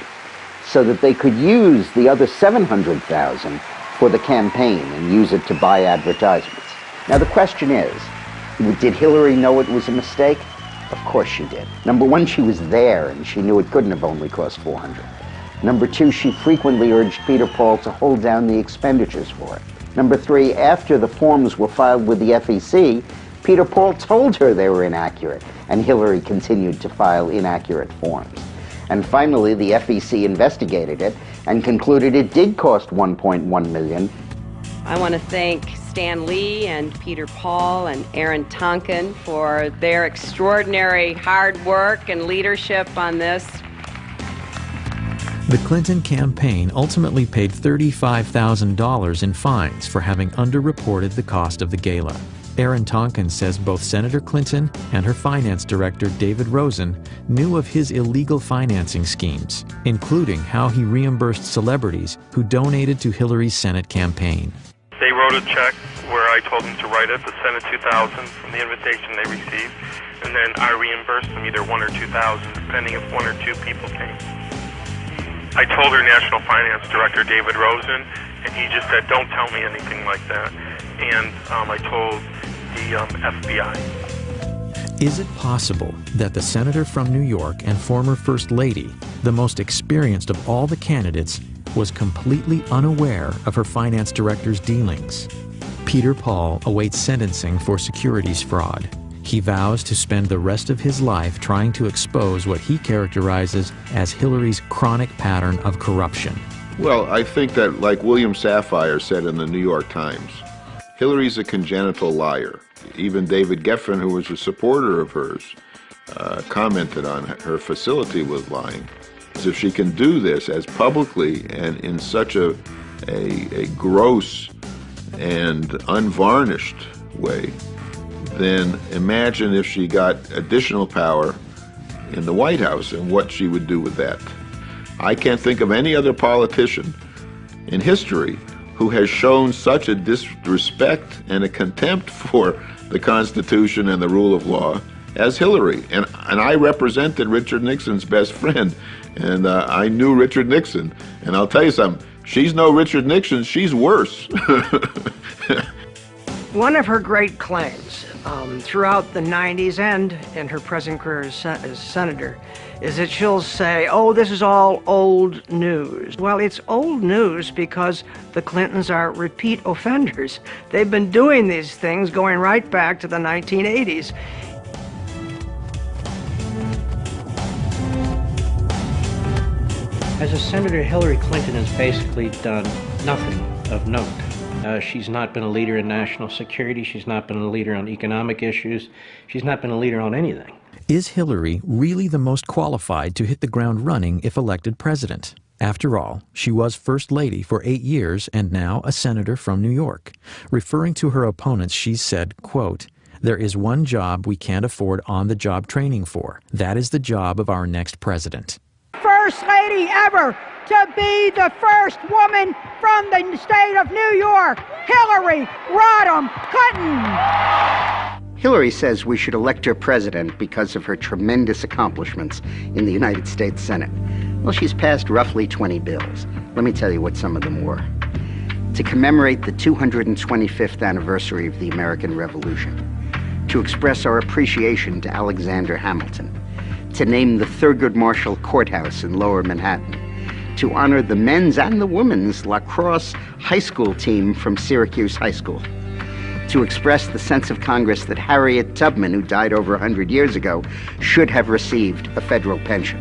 so that they could use the other $700,000 for the campaign and use it to buy advertisements. Now the question is, did Hillary know it was a mistake? Of course she did. Number one, she was there and she knew it couldn't have only cost $400,000. Number two, she frequently urged Peter Paul to hold down the expenditures for it. Number three, after the forms were filed with the FEC, Peter Paul told her they were inaccurate, and Hillary continued to file inaccurate forms. And finally, the FEC investigated it and concluded it did cost $1.1 million. I want to thank Stan Lee and Peter Paul and Aaron Tonkin for their extraordinary hard work and leadership on this. The Clinton campaign ultimately paid $35,000 in fines for having underreported the cost of the gala. Aaron Tonkin says both Senator Clinton and her finance director, David Rosen, knew of his illegal financing schemes, including how he reimbursed celebrities who donated to Hillary's Senate campaign. They wrote a check where I told them to write it, the Senate 2000 from the invitation they received, and then I reimbursed them either 1 or 2,000, depending if 1 or 2 people came. I told her National Finance Director, David Rosen, and he just said, don't tell me anything like that. And I told the FBI. Is it possible that the senator from New York and former First Lady, the most experienced of all the candidates, was completely unaware of her finance director's dealings? Peter Paul awaits sentencing for securities fraud. He vows to spend the rest of his life trying to expose what he characterizes as Hillary's chronic pattern of corruption. Well, I think that, like William Safire said in the New York Times, Hillary's a congenital liar. Even David Geffen, who was a supporter of hers, commented on her facility with lying. So if she can do this as publicly and in such a gross and unvarnished way, then imagine if she got additional power in the White House and what she would do with that. I can't think of any other politician in history who has shown such a disrespect and a contempt for the Constitution and the rule of law as Hillary. And I represented Richard Nixon's best friend, and I knew Richard Nixon. And I'll tell you something, she's no Richard Nixon, she's worse. One of her great claims throughout the 90s and in her present career as senator is that she'll say, oh, this is all old news. Well, it's old news because the Clintons are repeat offenders. They've been doing these things going right back to the 1980s. As a senator, Hillary Clinton has basically done nothing of note. She's not been a leader in national security. She's not been a leader on economic issues. She's not been a leader on anything. Is Hillary really the most qualified to hit the ground running if elected president? After all, she was First Lady for 8 years and now a senator from New York. Referring to her opponents, she said, quote, "There is one job we can't afford on-the-job training for. That is the job of our next president." First Lady ever to be the first woman from the state of New York, Hillary Rodham Clinton. Hillary says we should elect her president because of her tremendous accomplishments in the United States Senate. Well, she's passed roughly 20 bills. Let me tell you what some of them were. To commemorate the 225th anniversary of the American Revolution, to express our appreciation to Alexander Hamilton, to name the Thurgood Marshall Courthouse in Lower Manhattan, to honor the men's and the women's lacrosse high school team from Syracuse High School, to express the sense of Congress that Harriet Tubman, who died over 100 years ago, should have received a federal pension.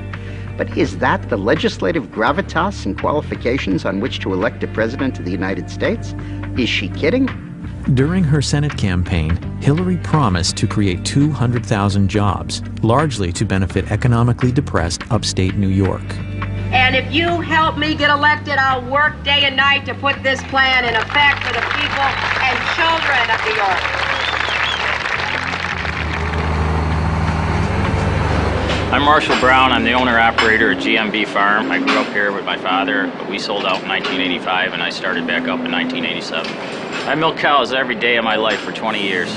But is that the legislative gravitas and qualifications on which to elect a president of the United States? Is she kidding? During her Senate campaign, Hillary promised to create 200,000 jobs, largely to benefit economically depressed upstate New York. And if you help me get elected, I'll work day and night to put this plan in effect for the people and children of New York. I'm Marshall Brown. I'm the owner-operator at GMB Farm. I grew up here with my father, but we sold out in 1985, and I started back up in 1987. I milked cows every day of my life for 20 years.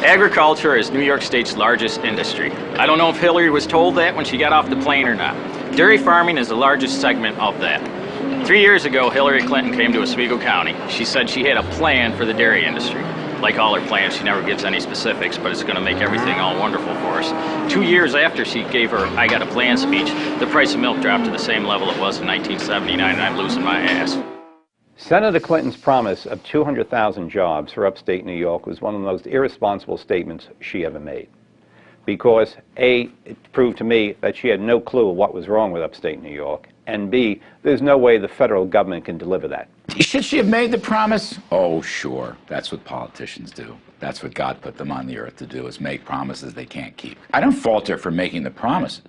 Agriculture is New York State's largest industry. I don't know if Hillary was told that when she got off the plane or not. Dairy farming is the largest segment of that. 3 years ago, Hillary Clinton came to Oswego County. She said she had a plan for the dairy industry. Like all her plans, she never gives any specifics, but it's going to make everything all wonderful for us. 2 years after she gave her I Got a Plan speech, the price of milk dropped to the same level it was in 1979, and I'm losing my ass. Senator Clinton's promise of 200,000 jobs for upstate New York was one of the most irresponsible statements she ever made. Because A, it proved to me that she had no clue of what was wrong with upstate New York, and B, there's no way the federal government can deliver that. Should she have made the promise? Oh, sure. That's what politicians do. That's what God put them on the earth to do, is make promises they can't keep. I don't fault her for making the promise.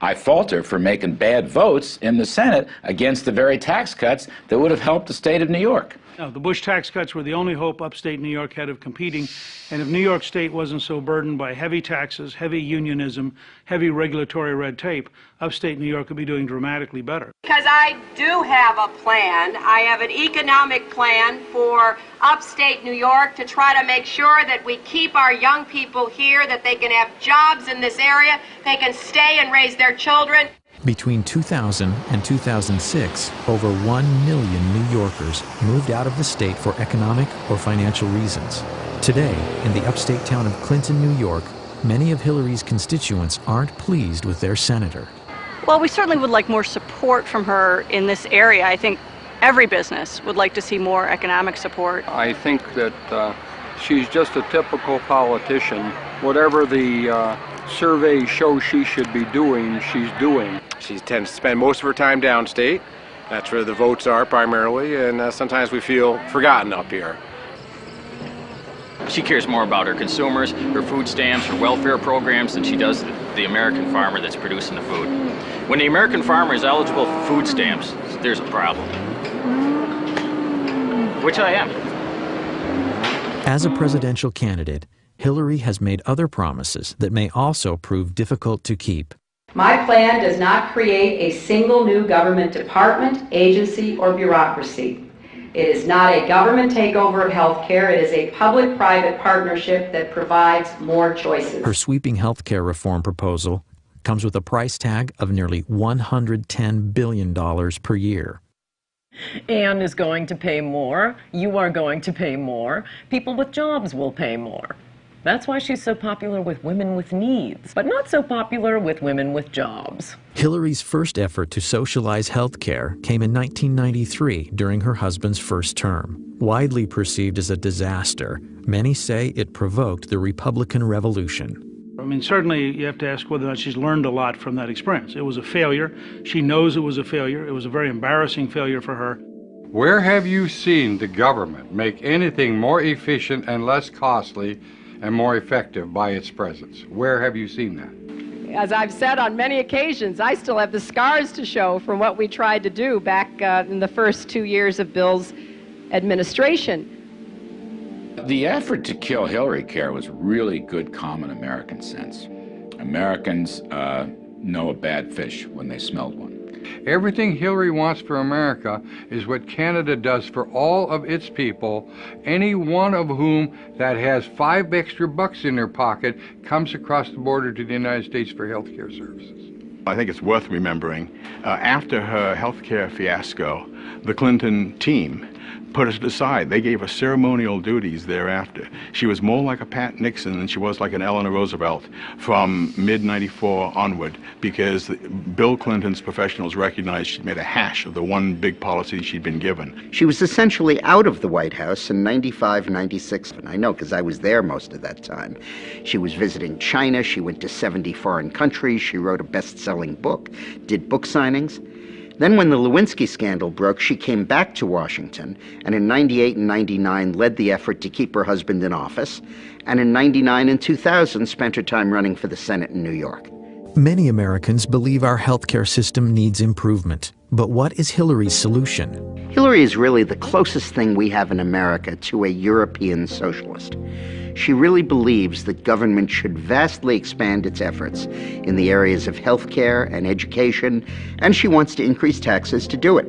I fault her for making bad votes in the Senate against the very tax cuts that would have helped the state of New York. No, the Bush tax cuts were the only hope upstate New York had of competing, and if New York State wasn't so burdened by heavy taxes, heavy unionism, heavy regulatory red tape, upstate New York would be doing dramatically better. Because I do have a plan. I have an economic plan for upstate New York to try to make sure that we keep our young people here, that they can have jobs in this area, they can stay and raise their children. Between 2000 and 2006, over 1 million New Yorkers moved out of the state for economic or financial reasons. Today, in the upstate town of Clinton, New York, many of Hillary's constituents aren't pleased with their senator. Well, we certainly would like more support from her in this area. I think every business would like to see more economic support. I think that she's just a typical politician. Whatever the surveys show she should be doing, she's doing. She tends to spend most of her time downstate. That's where the votes are primarily, and sometimes we feel forgotten up here. She cares more about her consumers, her food stamps, her welfare programs than she does the American farmer that's producing the food. When the American farmer is eligible for food stamps, there's a problem. Which I am. As a presidential candidate, Hillary has made other promises that may also prove difficult to keep. My plan does not create a single new government department, agency, or bureaucracy. It is not a government takeover of health care. It is a public-private partnership that provides more choices. Her sweeping health care reform proposal comes with a price tag of nearly $110 billion per year. Anne is going to pay more. You are going to pay more. People with jobs will pay more. That's why she's so popular with women with needs, but not so popular with women with jobs. Hillary's first effort to socialize health care came in 1993 during her husband's first term. Widely perceived as a disaster, many say it provoked the Republican Revolution. I mean, certainly you have to ask whether or not she's learned a lot from that experience. It was a failure. She knows it was a failure. It was a very embarrassing failure for her. Where have you seen the government make anything more efficient and less costly and more effective by its presence? Where have you seen that? As I've said on many occasions, I still have the scars to show from what we tried to do back in the first 2 years of Bill's administration. The effort to kill Hillary Care was really good common American sense. Americans know a bad fish when they smelled one. Everything Hillary wants for America is what Canada does for all of its people, any one of whom that has $5 extra in their pocket comes across the border to the United States for health care services. I think it's worth remembering, after her health care fiasco, the Clinton team put us aside. They gave her ceremonial duties thereafter. She was more like a Pat Nixon than she was like an Eleanor Roosevelt from mid-94 onward, because Bill Clinton's professionals recognized she'd made a hash of the one big policy she'd been given. She was essentially out of the White House in 95, 96. And I know because I was there most of that time. She was visiting China. She went to 70 foreign countries. She wrote a best-selling book, did book signings. Then when the Lewinsky scandal broke, she came back to Washington, and in 98 and 99 led the effort to keep her husband in office, and in 99 and 2000 spent her time running for the Senate in New York. Many Americans believe our healthcare system needs improvement. But what is Hillary's solution? Hillary is really the closest thing we have in America to a European socialist. She really believes that government should vastly expand its efforts in the areas of healthcare and education, and she wants to increase taxes to do it,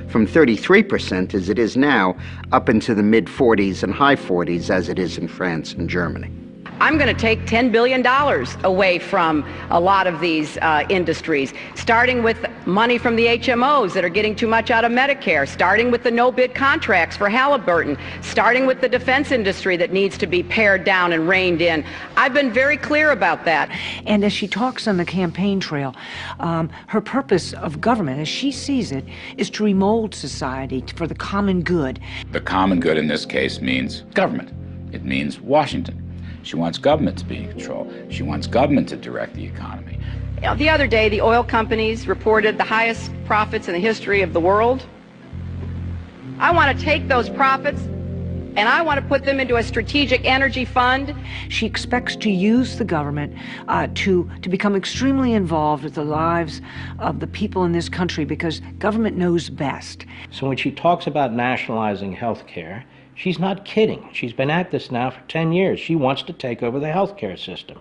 from 33% as it is now, up into the mid-40s and high 40s as it is in France and Germany. I'm going to take $10 billion away from a lot of these industries, starting with money from the HMOs that are getting too much out of Medicare, starting with the no-bid contracts for Halliburton, starting with the defense industry that needs to be pared down and reined in. I've been very clear about that. And as she talks on the campaign trail, her purpose of government, as she sees it, is to remold society for the common good. The common good in this case means government. It means Washington. She wants government to be in control. She wants government to direct the economy. The other day, the oil companies reported the highest profits in the history of the world. I want to take those profits and I want to put them into a strategic energy fund. She expects to use the government to become extremely involved with the lives of the people in this country because government knows best. So when she talks about nationalizing health care, she's not kidding. She's been at this now for 10 years. She wants to take over the health care system.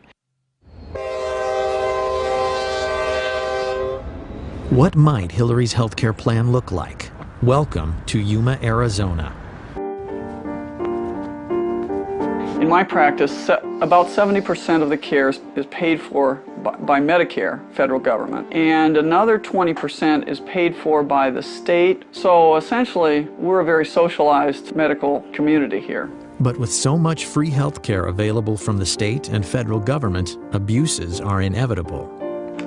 What might Hillary's healthcare plan look like? Welcome to Yuma, Arizona. In my practice, about 70% of the care is paid for by Medicare, federal government, and another 20% is paid for by the state. So essentially, we're a very socialized medical community here. But with so much free healthcare available from the state and federal government, abuses are inevitable.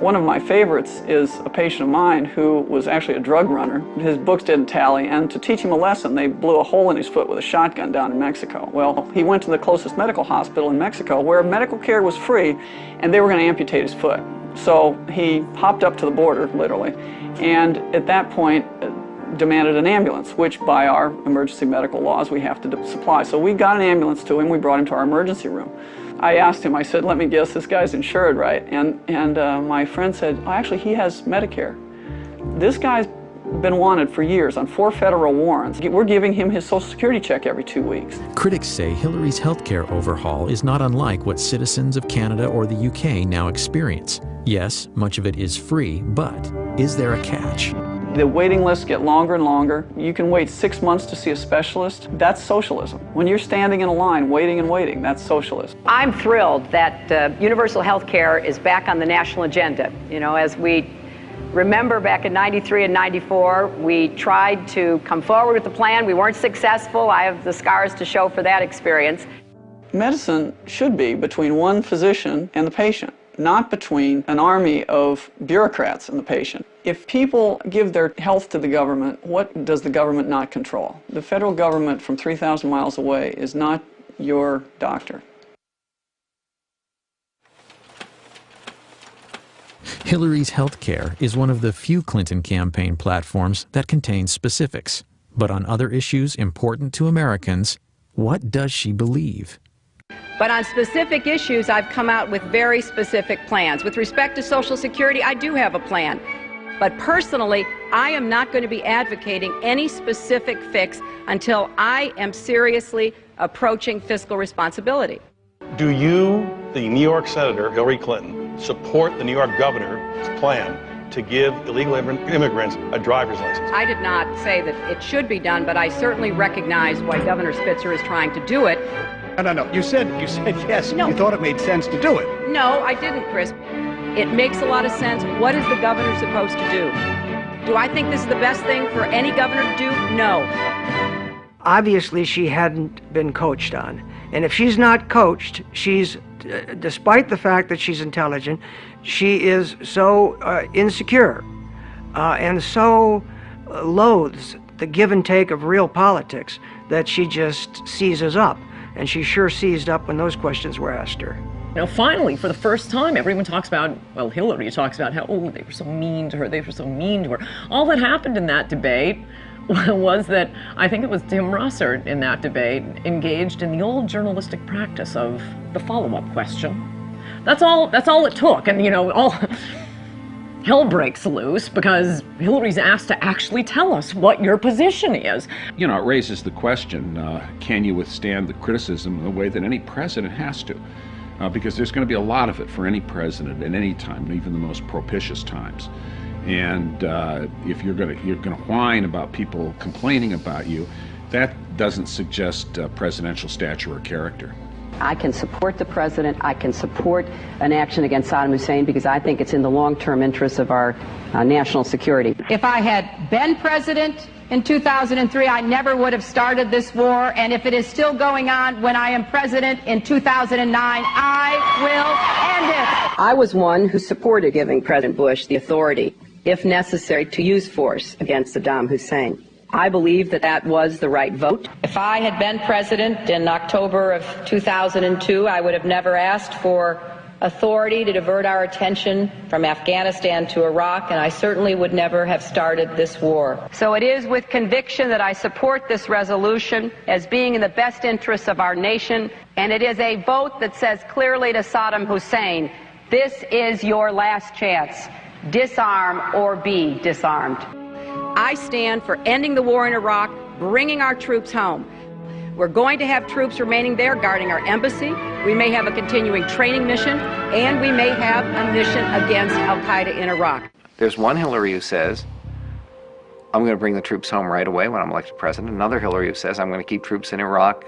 One of my favorites is a patient of mine who was actually a drug runner. His books didn't tally, and to teach him a lesson, they blew a hole in his foot with a shotgun down in Mexico. Well, he went to the closest medical hospital in Mexico where medical care was free, and they were going to amputate his foot. So he hopped up to the border, literally, and at that point demanded an ambulance, which by our emergency medical laws we have to supply. So we got an ambulance to him, we brought him to our emergency room. I asked him, I said, let me guess, this guy's insured, right? And my friend said, oh, actually, he has Medicare. This guy's been wanted for years on 4 federal warrants. We're giving him his Social Security check every 2 weeks. Critics say Hillary's healthcare overhaul is not unlike what citizens of Canada or the UK now experience. Yes, much of it is free, but is there a catch? The waiting lists get longer and longer. You can wait 6 months to see a specialist. That's socialism. When you're standing in a line, waiting and waiting, that's socialism. I'm thrilled that universal health care is back on the national agenda. You know, as we remember back in 93 and 94, we tried to come forward with the plan. We weren't successful. I have the scars to show for that experience. Medicine should be between one physician and the patient, not between an army of bureaucrats and the patient. If people give their health to the government, what does the government not control? The federal government from 3,000 miles away is not your doctor. Hillary's health care is one of the few Clinton campaign platforms that contains specifics. But on other issues important to Americans, what does she believe? But on specific issues, I've come out with very specific plans. With respect to Social Security, I do have a plan. But personally, I am not going to be advocating any specific fix until I am seriously approaching fiscal responsibility. Do you, the New York Senator Hillary Clinton, support the New York governor's plan to give illegal immigrants a driver's license? I did not say that it should be done, but I certainly recognize why Governor Spitzer is trying to do it. No. You said yes. No. You thought it made sense to do it. No, I didn't, Chris. It makes a lot of sense. What is the governor supposed to do? Do I think this is the best thing for any governor to do? No. Obviously, she hadn't been coached on. And if she's not coached, she's, despite the fact that she's intelligent, she is so insecure and so loathes the give and take of real politics that she just seizes up. And she sure seized up when those questions were asked her. Now, finally, for the first time, everyone talks about, well, Hillary talks about how, oh, they were so mean to her, they were so mean to her. All that happened in that debate was that, I think it was Tim Russert in that debate, engaged in the old journalistic practice of the follow-up question. That's all it took, and, you know, all hell breaks loose because Hillary's asked to actually tell us what your position is. You know, it raises the question, can you withstand the criticism in the way that any president has to? Because there's going to be a lot of it for any president at any time, even the most propitious times. And if you're going to whine about people complaining about you, that doesn't suggest presidential stature or character. I can support the president. I can support an action against Saddam Hussein because I think it's in the long-term interests of our national security. If I had been president in 2003, I never would have started this war, and if it is still going on when I am president in 2009, I will end it. I was one who supported giving President Bush the authority, if necessary, to use force against Saddam Hussein. I believe that that was the right vote. If I had been president in October of 2002, I would have never asked for authority to divert our attention from Afghanistan to Iraq, and I certainly would never have started this war. So it is with conviction that I support this resolution as being in the best interests of our nation, and it is a vote that says clearly to Saddam Hussein, this is your last chance. Disarm or be disarmed. I stand for ending the war in Iraq, bringing our troops home. We're going to have troops remaining there guarding our embassy. We may have a continuing training mission, and we may have a mission against al-Qaeda in Iraq. There's one Hillary who says, I'm going to bring the troops home right away when I'm elected president. Another Hillary who says, I'm going to keep troops in Iraq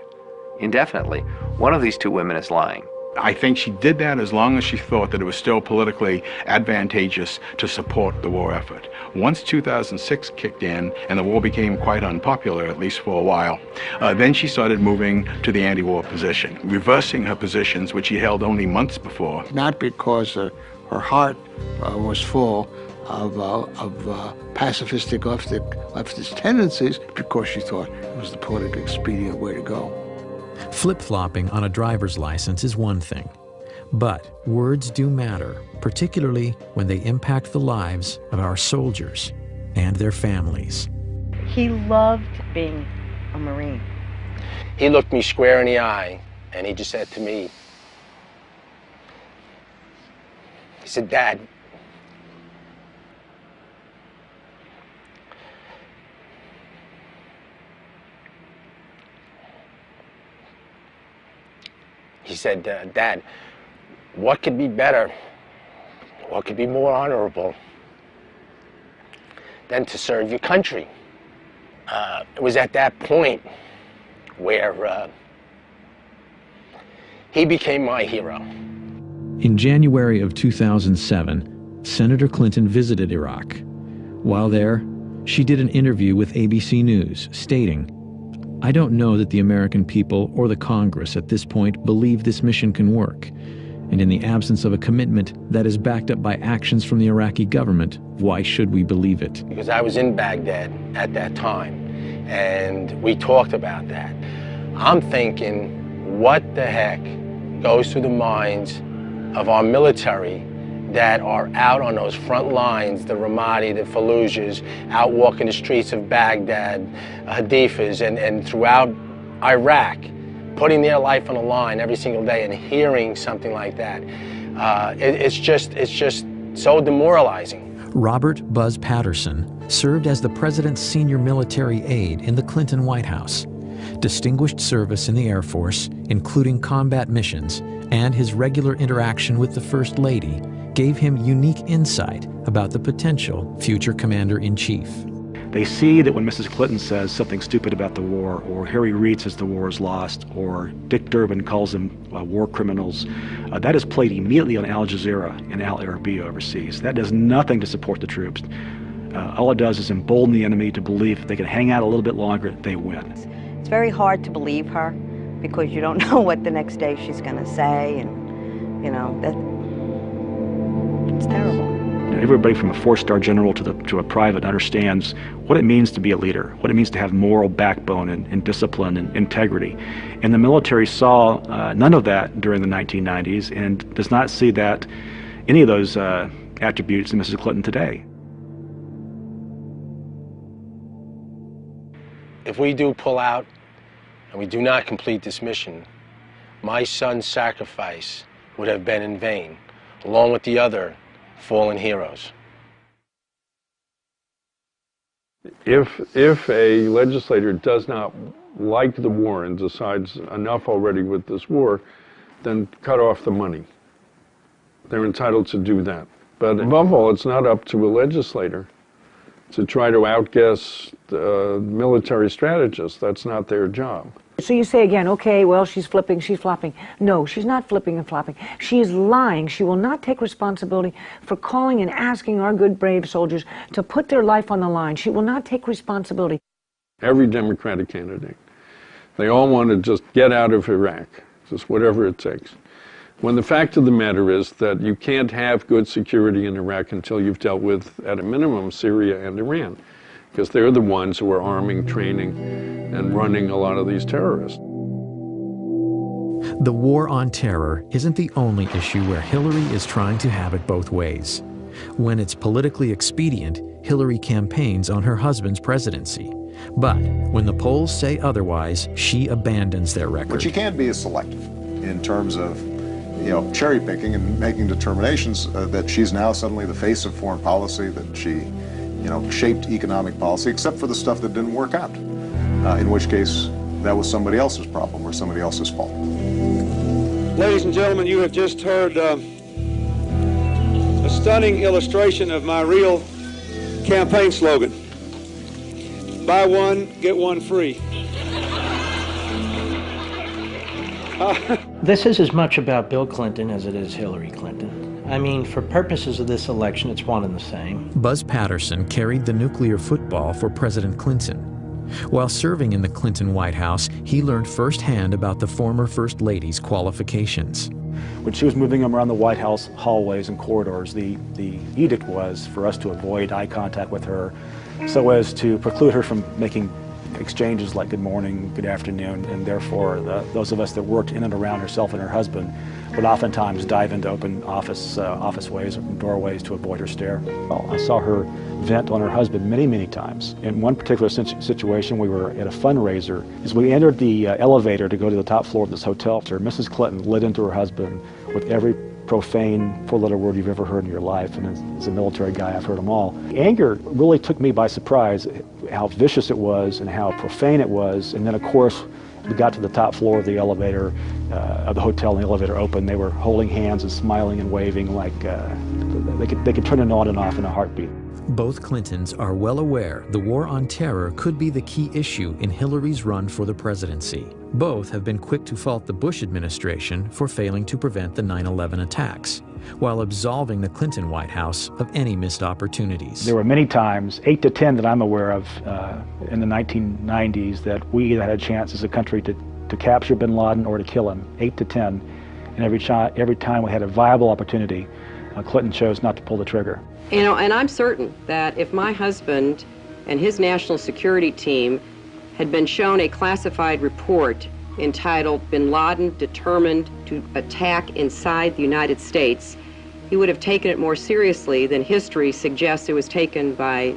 indefinitely. One of these two women is lying. I think she did that as long as she thought that it was still politically advantageous to support the war effort. Once 2006 kicked in and the war became quite unpopular, at least for a while, then she started moving to the anti-war position, reversing her positions which she held only months before. Not because her heart was full of pacifistic leftist tendencies, because she thought it was the politically expedient way to go. Flip-flopping on a driver's license is one thing, but words do matter, particularly when they impact the lives of our soldiers and their families. He loved being a Marine. He looked me square in the eye and he just said to me, he said, Dad, he said, Dad, what could be better, what could be more honorable than to serve your country? It was at that point where he became my hero. In January of 2007, Senator Clinton visited Iraq. While there, she did an interview with ABC News, stating, I don't know that the American people or the Congress at this point believe this mission can work. And in the absence of a commitment that is backed up by actions from the Iraqi government, why should we believe it? Because I was in Baghdad at that time, and we talked about that. I'm thinking, what the heck goes through the minds of our military that are out on those front lines, the Ramadi, the Fallujahs, out walking the streets of Baghdad, Hadifas, and throughout Iraq, putting their life on the line every single day and hearing something like that. It's just so demoralizing. Robert Buzz Patterson served as the president's senior military aide in the Clinton White House. Distinguished service in the Air Force, including combat missions, and his regular interaction with the First Lady gave him unique insight about the potential future commander-in-chief. They see that when Mrs. Clinton says something stupid about the war, or Harry Reid says the war is lost, or Dick Durbin calls them war criminals, that is played immediately on Al Jazeera and Al Arabiya overseas. That does nothing to support the troops. All it does is embolden the enemy to believe if they can hang out a little bit longer, they win. It's very hard to believe her because you don't know what the next day she's going to say, and it's terrible. Everybody from a four-star general to a private understands what it means to be a leader, what it means to have moral backbone and discipline and integrity. And the military saw none of that during the 1990s and does not see that any of those attributes in Mrs. Clinton today. If we do pull out and we do not complete this mission, my son's sacrifice would have been in vain, along with the other fallen heroes. If a legislator does not like the war and decides enough already with this war, then cut off the money. They're entitled to do that. But above all, it's not up to a legislator to try to outguess military strategists. That's not their job. So you say again, okay, well, she's flipping, she's flopping. No, she's not flipping and flopping. She is lying. She will not take responsibility for calling and asking our good, brave soldiers to put their life on the line. She will not take responsibility. Every Democratic candidate, they all want to just get out of Iraq, just whatever it takes. When the fact of the matter is that you can't have good security in Iraq until you've dealt with, at a minimum, Syria and Iran, because they're the ones who are arming, training, and running a lot of these terrorists. The war on terror isn't the only issue where Hillary is trying to have it both ways. When it's politically expedient, Hillary campaigns on her husband's presidency. But when the polls say otherwise, she abandons their record. But she can't be as selective in terms of, cherry picking and making determinations that she's now suddenly the face of foreign policy, that she, shaped economic policy, except for the stuff that didn't work out, in which case that was somebody else's problem or somebody else's fault. Ladies and gentlemen, you have just heard a stunning illustration of my real campaign slogan. Buy one, get one free. This is as much about Bill Clinton as it is Hillary Clinton. I mean, for purposes of this election, it's one and the same. Buzz Patterson carried the nuclear football for President Clinton. While serving in the Clinton White House, he learned firsthand about the former First Lady's qualifications. When she was moving them around the White House hallways and corridors, the edict was for us to avoid eye contact with her so as to preclude her from making exchanges like good morning, good afternoon, and therefore those of us that worked in and around herself and her husband would oftentimes dive into open office ways or doorways to avoid her stare. Well, I saw her vent on her husband many, many times. In one particular situation, we were at a fundraiser. As we entered the elevator to go to the top floor of this hotel, Mrs. Clinton lit into her husband with every profane four-letter word you've ever heard in your life, and as a military guy, I've heard them all. Anger really took me by surprise, how vicious it was and how profane it was, and then of course we got to the top floor of the elevator, of the hotel, and the elevator opened. They were holding hands and smiling and waving like they could turn it on and off in a heartbeat. Both Clintons are well aware the war on terror could be the key issue in Hillary's run for the presidency. Both have been quick to fault the Bush administration for failing to prevent the 9/11 attacks, while absolving the Clinton White House of any missed opportunities. There were many times, 8 to 10 that I'm aware of, in the 1990s, that we had a chance as a country to capture bin Laden or to kill him, 8 to 10. And every time we had a viable opportunity, Clinton chose not to pull the trigger. And I'm certain that if my husband and his national security team had been shown a classified report entitled Bin Laden Determined to Attack Inside the United States, he would have taken it more seriously than history suggests it was taken by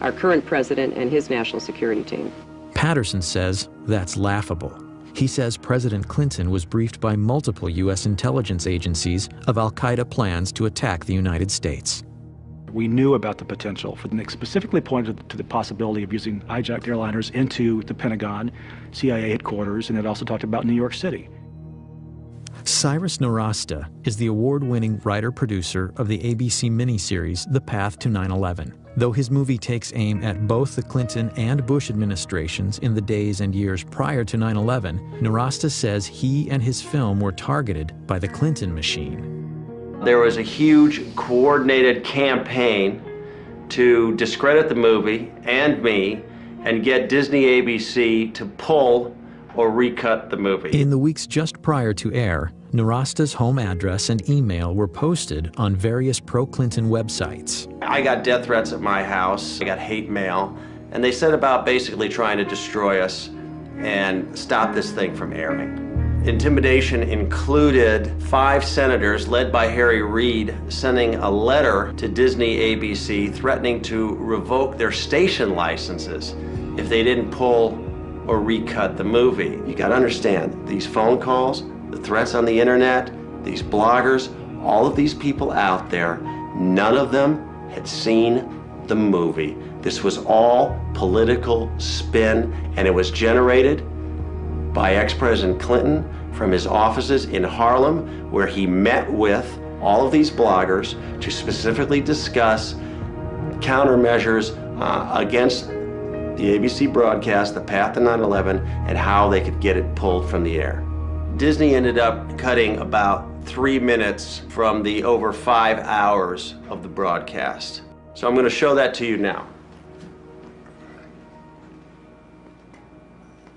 our current president and his national security team. Patterson says that's laughable. He says President Clinton was briefed by multiple U.S. intelligence agencies of al-Qaeda plans to attack the United States. We knew about the potential. Nick specifically pointed to the possibility of using hijacked airliners into the Pentagon, CIA headquarters, and it also talked about New York City. Cyrus Nowrasteh is the award-winning writer-producer of the ABC miniseries The Path to 9/11. Though his movie takes aim at both the Clinton and Bush administrations in the days and years prior to 9/11, Nowrasteh says he and his film were targeted by the Clinton machine. There was a huge coordinated campaign to discredit the movie and me and get Disney ABC to pull or recut the movie. In the weeks just prior to air, Nowrasteh's home address and email were posted on various pro-Clinton websites. I got death threats at my house, I got hate mail, and they set about basically trying to destroy us and stop this thing from airing. Intimidation included 5 senators, led by Harry Reid, sending a letter to Disney ABC threatening to revoke their station licenses if they didn't pull or recut the movie. You gotta understand, these phone calls, the threats on the internet, these bloggers, all of these people out there, none of them had seen the movie. This was all political spin, and it was generated by ex-President Clinton from his offices in Harlem, where he met with all of these bloggers to specifically discuss countermeasures against the ABC broadcast, The Path to 9/11, and how they could get it pulled from the air. Disney ended up cutting about 3 minutes from the over 5 hours of the broadcast. So I'm going to show that to you now.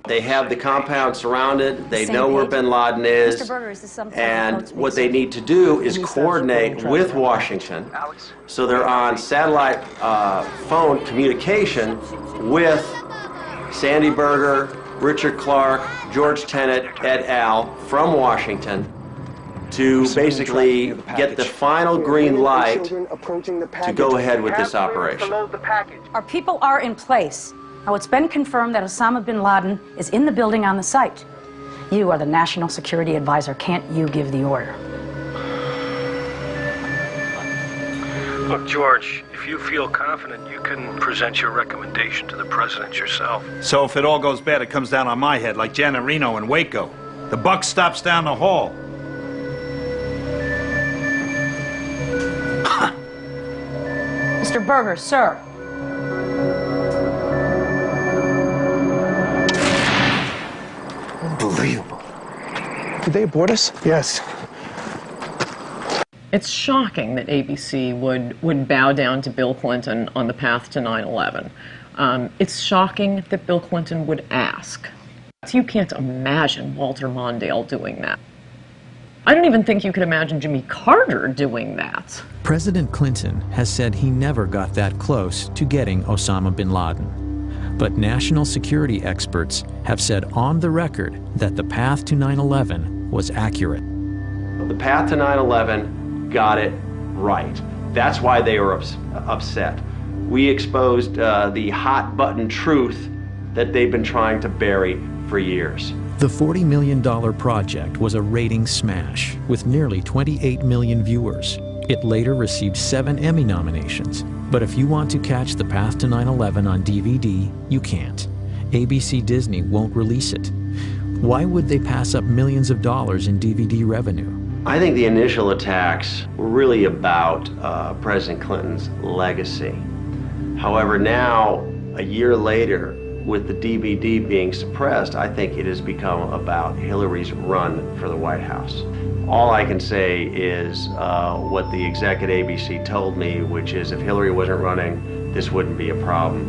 They have the compound surrounded, they know where bin Laden is, Mr. Berger, is this something and what they need to do is coordinate with Washington, so they're on satellite phone communication with Sandy Berger, Richard Clark, George Tenet, et al. From Washington to basically get the final green light to go ahead with this operation. Our people are in place. Now, it's been confirmed that Osama bin Laden is in the building on the site. You are the National Security Advisor. Can't you give the order? Look, George, if you feel confident, you can present your recommendation to the president yourself. So if it all goes bad, it comes down on my head, like Janet Reno in Waco. The buck stops down the hall. Mr. Berger, sir. Unbelievable. Did they abort us? Yes. It's shocking that ABC would bow down to Bill Clinton on the path to 9/11. It's shocking that Bill Clinton would ask. You can't imagine Walter Mondale doing that. I don't even think you could imagine Jimmy Carter doing that. President Clinton has said he never got that close to getting Osama bin Laden. But national security experts have said on the record that the path to 9/11 was accurate. The path to 9/11 got it right. That's why they were upset. We exposed the hot button truth that they've been trying to bury for years. The $40 million project was a rating smash with nearly 28 million viewers. It later received 7 Emmy nominations. But if you want to catch The Path to 9/11 on DVD, you can't. ABC Disney won't release it. Why would they pass up millions of dollars in DVD revenue? I think the initial attacks were really about President Clinton's legacy. However, now, a year later, with the DVD being suppressed, I think it has become about Hillary's run for the White House. All I can say is what the exec at ABC told me, which is if Hillary wasn't running, this wouldn't be a problem.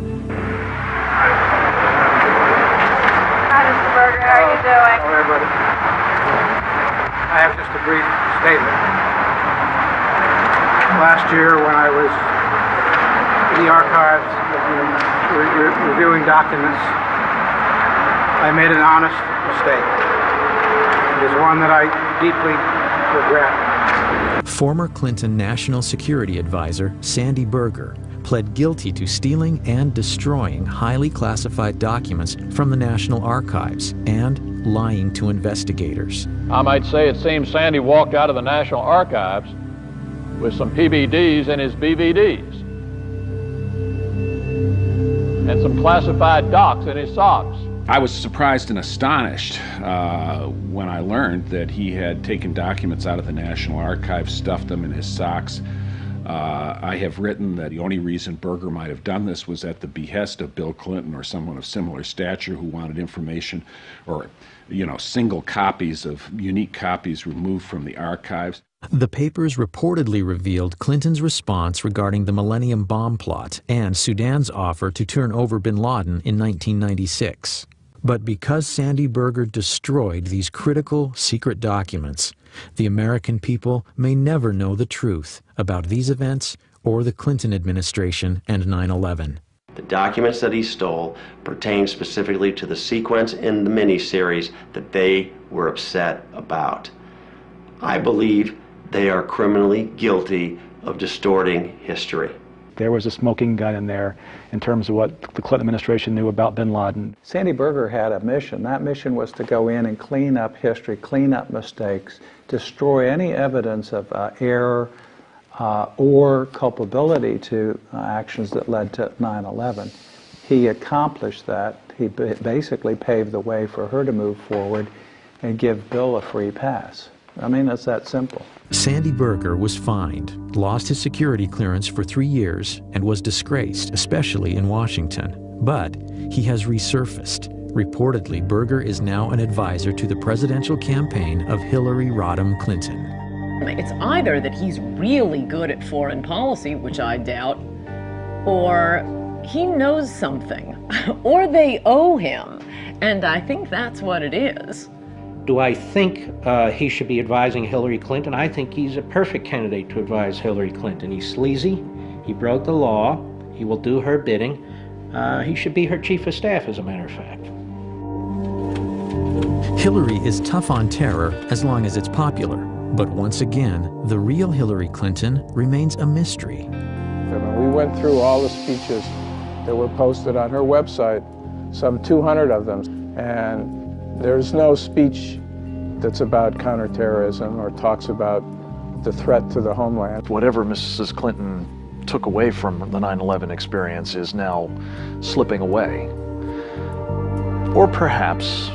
Hi, Mr. Berger. How are you doing? All right, buddy. I have just a brief statement. Last year, when I was in the archives reviewing documents, I made an honest mistake. It is one that I deeply regret. Former Clinton National Security Advisor Sandy Berger pled guilty to stealing and destroying highly classified documents from the National Archives and lying to investigators. I might say it seems Sandy walked out of the National Archives with some PBDs in his BVDs and some classified docs in his socks. I was surprised and astonished when I learned that he had taken documents out of the National Archives, stuffed them in his socks. I have written that the only reason Berger might have done this was at the behest of Bill Clinton or someone of similar stature who wanted information or, single copies of unique copies removed from the archives. The papers reportedly revealed Clinton's response regarding the Millennium Bomb plot and Sudan's offer to turn over bin Laden in 1996. But because Sandy Berger destroyed these critical secret documents, the American people may never know the truth about these events or the Clinton administration and 9/11. The documents that he stole pertain specifically to the sequence in the miniseries that they were upset about. I believe they are criminally guilty of distorting history. There was a smoking gun in there in terms of what the Clinton administration knew about bin Laden. Sandy Berger had a mission. That mission was to go in and clean up history, clean up mistakes, destroy any evidence of error or culpability to actions that led to 9/11. He accomplished that. He basically paved the way for her to move forward and give Bill a free pass. I mean, it's that simple. Sandy Berger was fined, lost his security clearance for 3 years, and was disgraced, especially in Washington. But he has resurfaced. Reportedly, Berger is now an advisor to the presidential campaign of Hillary Rodham Clinton. It's either that he's really good at foreign policy, which I doubt, or he knows something, or they owe him. And I think that's what it is. Do I think he should be advising Hillary Clinton? I think he's a perfect candidate to advise Hillary Clinton. He's sleazy, he broke the law, he will do her bidding. He should be her chief of staff, as a matter of fact. Hillary is tough on terror as long as it's popular. But once again, the real Hillary Clinton remains a mystery. We went through all the speeches that were posted on her website, some 200 of them, and there's no speech that's about counterterrorism or talks about the threat to the homeland. Whatever Mrs. Clinton took away from the 9/11 experience is now slipping away. Or perhaps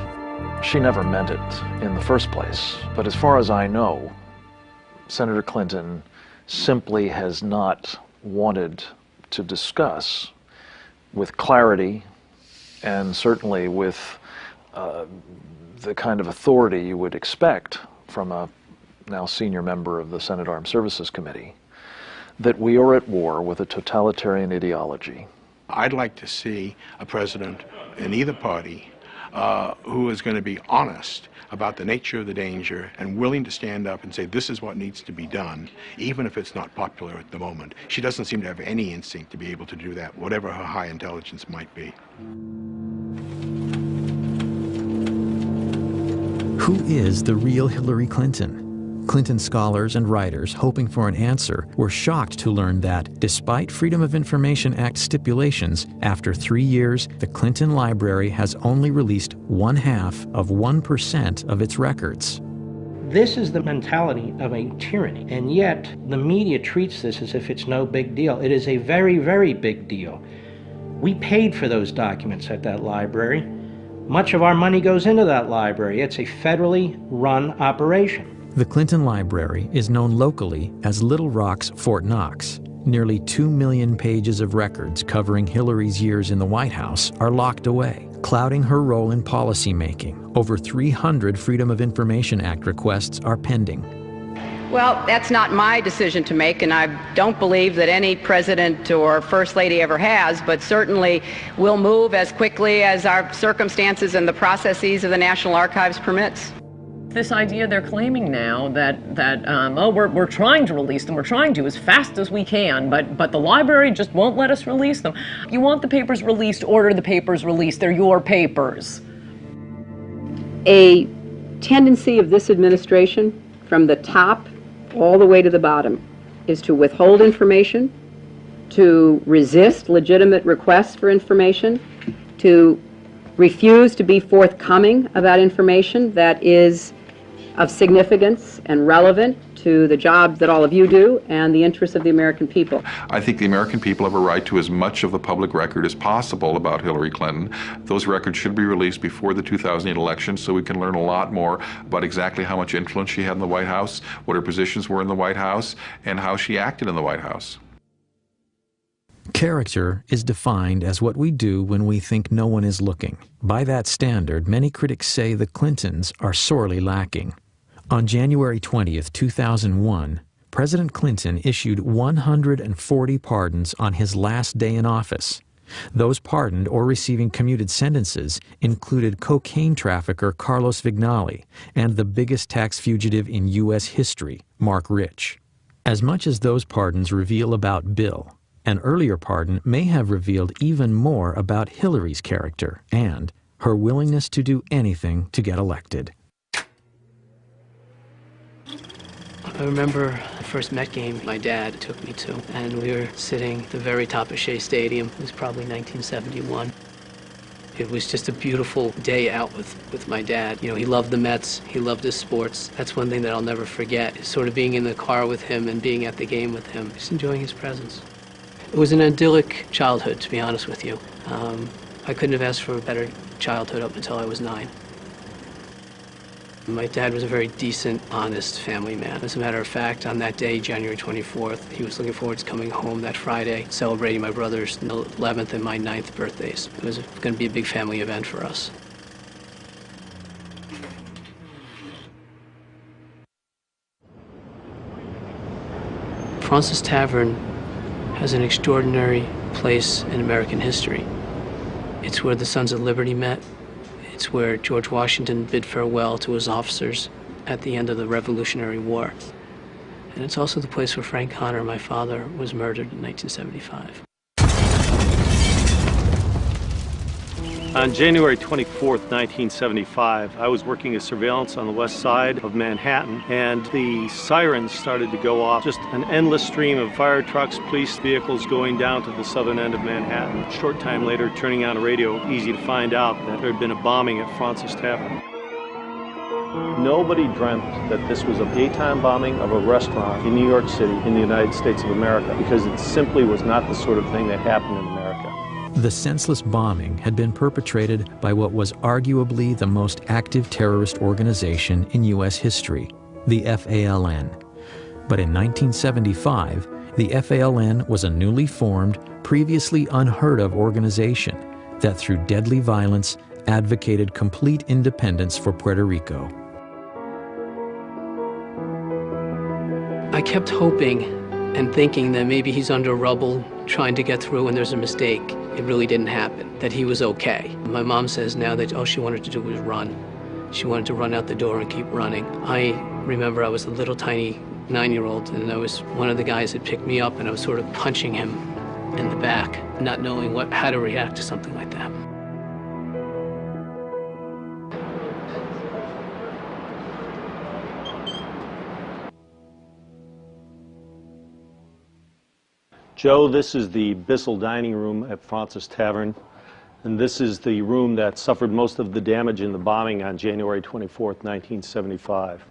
she never meant it in the first place. But as far as I know, Senator Clinton simply has not wanted to discuss with clarity and certainly with the kind of authority you would expect from a now senior member of the Senate Armed Services Committee, that we are at war with a totalitarian ideology. I'd like to see a president in either party who is going to be honest about the nature of the danger and willing to stand up and say this is what needs to be done, even if it's not popular at the moment. She doesn't seem to have any instinct to be able to do that, whatever her high intelligence might be. Who is the real Hillary Clinton? Clinton scholars and writers hoping for an answer were shocked to learn that, despite Freedom of Information Act stipulations, after 3 years, the Clinton Library has only released 0.5% of its records. This is the mentality of a tyranny, and yet the media treats this as if it's no big deal. It is a very, very big deal. We paid for those documents at that library. Much of our money goes into that library. It's a federally run operation. The Clinton Library is known locally as Little Rock's Fort Knox. Nearly 2 million pages of records covering Hillary's years in the White House are locked away, clouding her role in policymaking. Over 300 Freedom of Information Act requests are pending. Well, that's not my decision to make, and I don't believe that any president or first lady ever has, but certainly we'll move as quickly as our circumstances and the processes of the National Archives permits. This idea they're claiming now that we're trying to release them, we're trying to as fast as we can, but the library just won't let us release them. You want the papers released, order the papers released. They're your papers. A tendency of this administration, from the top all the way to the bottom, is to withhold information, to resist legitimate requests for information, to refuse to be forthcoming about information that is of significance and relevant to the job that all of you do and the interests of the American people. I think the American people have a right to as much of the public record as possible about Hillary Clinton. Those records should be released before the 2008 election so we can learn a lot more about exactly how much influence she had in the White House, what her positions were in the White House, and how she acted in the White House. Character is defined as what we do when we think no one is looking. By that standard, many critics say the Clintons are sorely lacking. On January 20th, 2001, President Clinton issued 140 pardons on his last day in office. Those pardoned or receiving commuted sentences included cocaine trafficker Carlos Vignali and the biggest tax fugitive in U.S. history, Mark Rich. As much as those pardons reveal about Bill, an earlier pardon may have revealed even more about Hillary's character and her willingness to do anything to get elected. I remember the first Met game my dad took me to, and we were sitting at the very top of Shea Stadium. It was probably 1971. It was just a beautiful day out with my dad. You know, he loved the Mets, he loved his sports. That's one thing that I'll never forget, is sort of being in the car with him and being at the game with him, just enjoying his presence. It was an idyllic childhood, to be honest with you. I couldn't have asked for a better childhood up until I was 9. My dad was a very decent, honest family man. As a matter of fact, on that day, January 24th, he was looking forward to coming home that Friday, celebrating my brother's 11th and my 9th birthdays. It was going to be a big family event for us. Fraunces Tavern has an extraordinary place in American history. It's where the Sons of Liberty met. It's where George Washington bid farewell to his officers at the end of the Revolutionary War. And it's also the place where Frank Connor, my father, was murdered in 1975. On January 24th, 1975, I was working as surveillance on the west side of Manhattan, and the sirens started to go off. Just an endless stream of fire trucks, police vehicles going down to the southern end of Manhattan. A short time later, turning on a radio, easy to find out that there had been a bombing at Fraunces Tavern. Nobody dreamt that this was a daytime bombing of a restaurant in New York City in the United States of America, because it simply was not the sort of thing that happened in America. The senseless bombing had been perpetrated by what was arguably the most active terrorist organization in U.S. history, the FALN. But in 1975, the FALN was a newly formed, previously unheard of organization that through deadly violence advocated complete independence for Puerto Rico. I kept hoping and thinking that maybe he's under rubble, trying to get through and there's a mistake. It really didn't happen, that he was okay. My mom says now that all she wanted to do was run. She wanted to run out the door and keep running. I remember I was a little tiny 9-year-old, and I was one of the guys that picked me up, and I was sort of punching him in the back, not knowing how to react to something like that. Joe, this is the Bissell dining room at Fraunces Tavern, and this is the room that suffered most of the damage in the bombing on January 24th, 1975.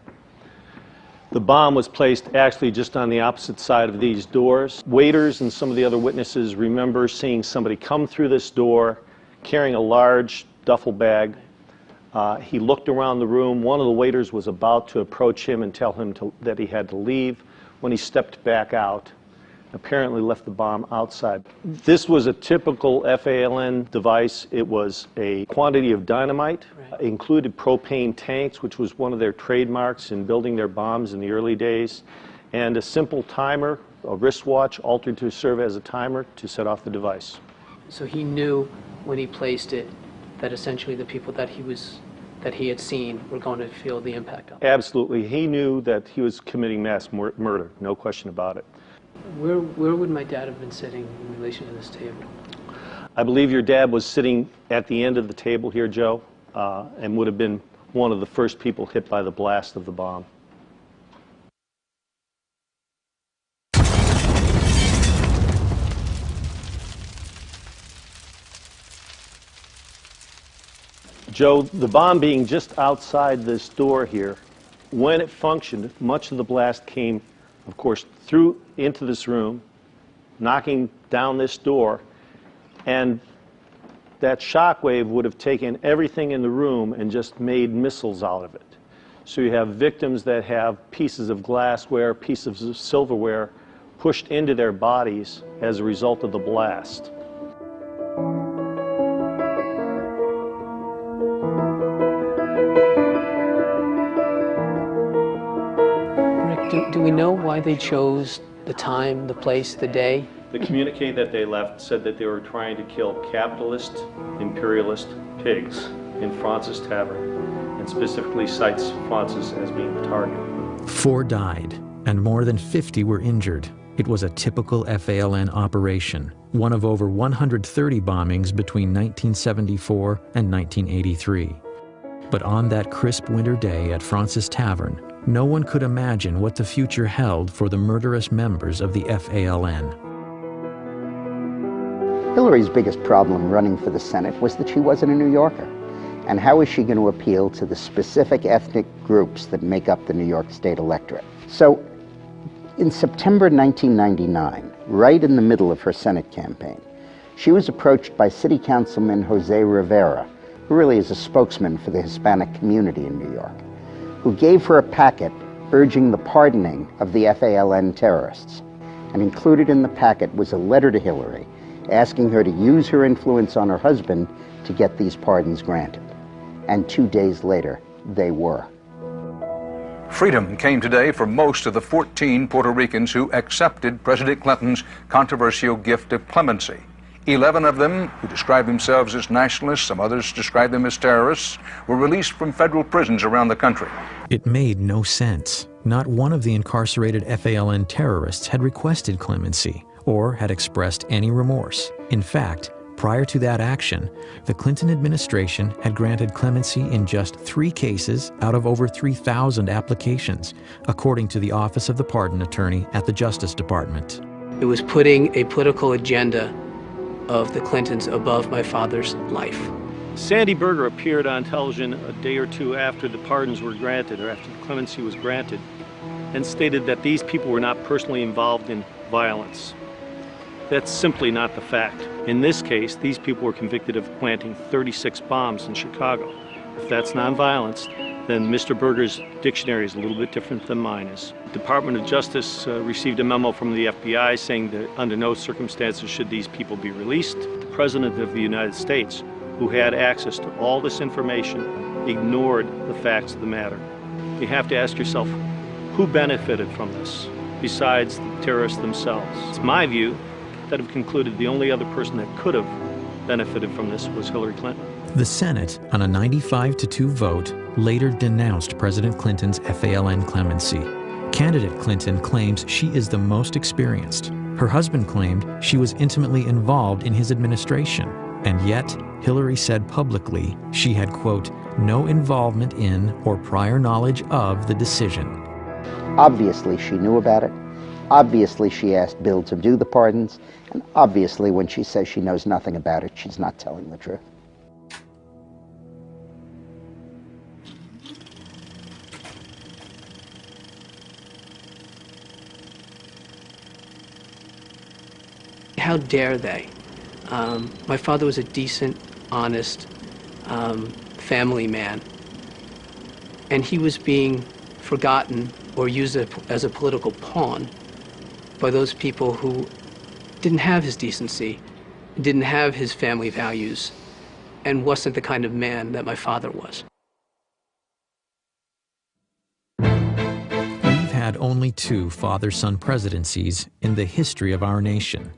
The bomb was placed actually just on the opposite side of these doors. Waiters and some of the other witnesses remember seeing somebody come through this door carrying a large duffel bag. He looked around the room. One of the waiters was about to approach him and tell him that he had to leave when he stepped back out. Apparently left the bomb outside. This was a typical FALN device. It was a quantity of dynamite, included propane tanks, which was one of their trademarks in building their bombs in the early days, and a simple timer, a wristwatch altered to serve as a timer to set off the device. So he knew when he placed it that essentially the people that he had seen were going to feel the impact of it. Absolutely. He knew that he was committing mass murder, no question about it. Where would my dad have been sitting in relation to this table? I believe your dad was sitting at the end of the table here, Joe, and would have been one of the first people hit by the blast of the bomb. Joe, the bomb being just outside this door here, when it functioned, much of the blast came, of course, through into this room, knocking down this door, and that shock wave would have taken everything in the room and just made missiles out of it. So you have victims that have pieces of glassware, pieces of silverware pushed into their bodies as a result of the blast. Do we know why they chose the time, the place, the day? The communique that they left said that they were trying to kill capitalist, imperialist pigs in Fraunces Tavern, and specifically cites Fraunces as being the target. 4 died, and more than 50 were injured. It was a typical FALN operation, one of over 130 bombings between 1974 and 1983. But on that crisp winter day at Fraunces Tavern, no one could imagine what the future held for the murderous members of the FALN. Hillary's biggest problem running for the Senate was that she wasn't a New Yorker. And how is she going to appeal to the specific ethnic groups that make up the New York State electorate? So, in September 1999, right in the middle of her Senate campaign, she was approached by City Councilman Jose Rivera, who really is a spokesman for the Hispanic community in New York, who gave her a packet urging the pardoning of the FALN terrorists. And included in the packet was a letter to Hillary asking her to use her influence on her husband to get these pardons granted. And 2 days later, they were. Freedom came today for most of the 14 Puerto Ricans who accepted President Clinton's controversial gift of clemency. 11 of them, who describe themselves as nationalists, some others describe them as terrorists, were released from federal prisons around the country. It made no sense. Not one of the incarcerated FALN terrorists had requested clemency or had expressed any remorse. In fact, Prior to that action, the Clinton administration had granted clemency in just 3 cases out of over 3,000 applications, according to the Office of the Pardon Attorney at the Justice Department. It was putting a political agenda of the Clintons above my father's life. Sandy Berger appeared on television a day or two after the pardons were granted, or after the clemency was granted, and stated that these people were not personally involved in violence. That's simply not the fact. In this case, these people were convicted of planting 36 bombs in Chicago. If that's nonviolence, then Mr. Berger's dictionary is a little bit different than mine is. The Department of Justice received a memo from the FBI saying that under no circumstances should these people be released. The President of the United States, who had access to all this information, ignored the facts of the matter. You have to ask yourself, who benefited from this besides the terrorists themselves? It's my view that have concluded the only other person that could have benefited from this was Hillary Clinton. The Senate, on a 95-2 vote, later denounced President Clinton's FALN clemency. Candidate Clinton claims she is the most experienced. Her husband claimed she was intimately involved in his administration, and yet Hillary said publicly she had, quote, no involvement in or prior knowledge of the decision. Obviously she knew about it. Obviously she asked Bill to do the pardons. And obviously when she says she knows nothing about it, she's not telling the truth. How dare they? My father was a decent, honest family man, and he was being forgotten or used as a political pawn by those people who didn't have his decency, didn't have his family values, and wasn't the kind of man that my father was. We've had only 2 father-son presidencies in the history of our nation.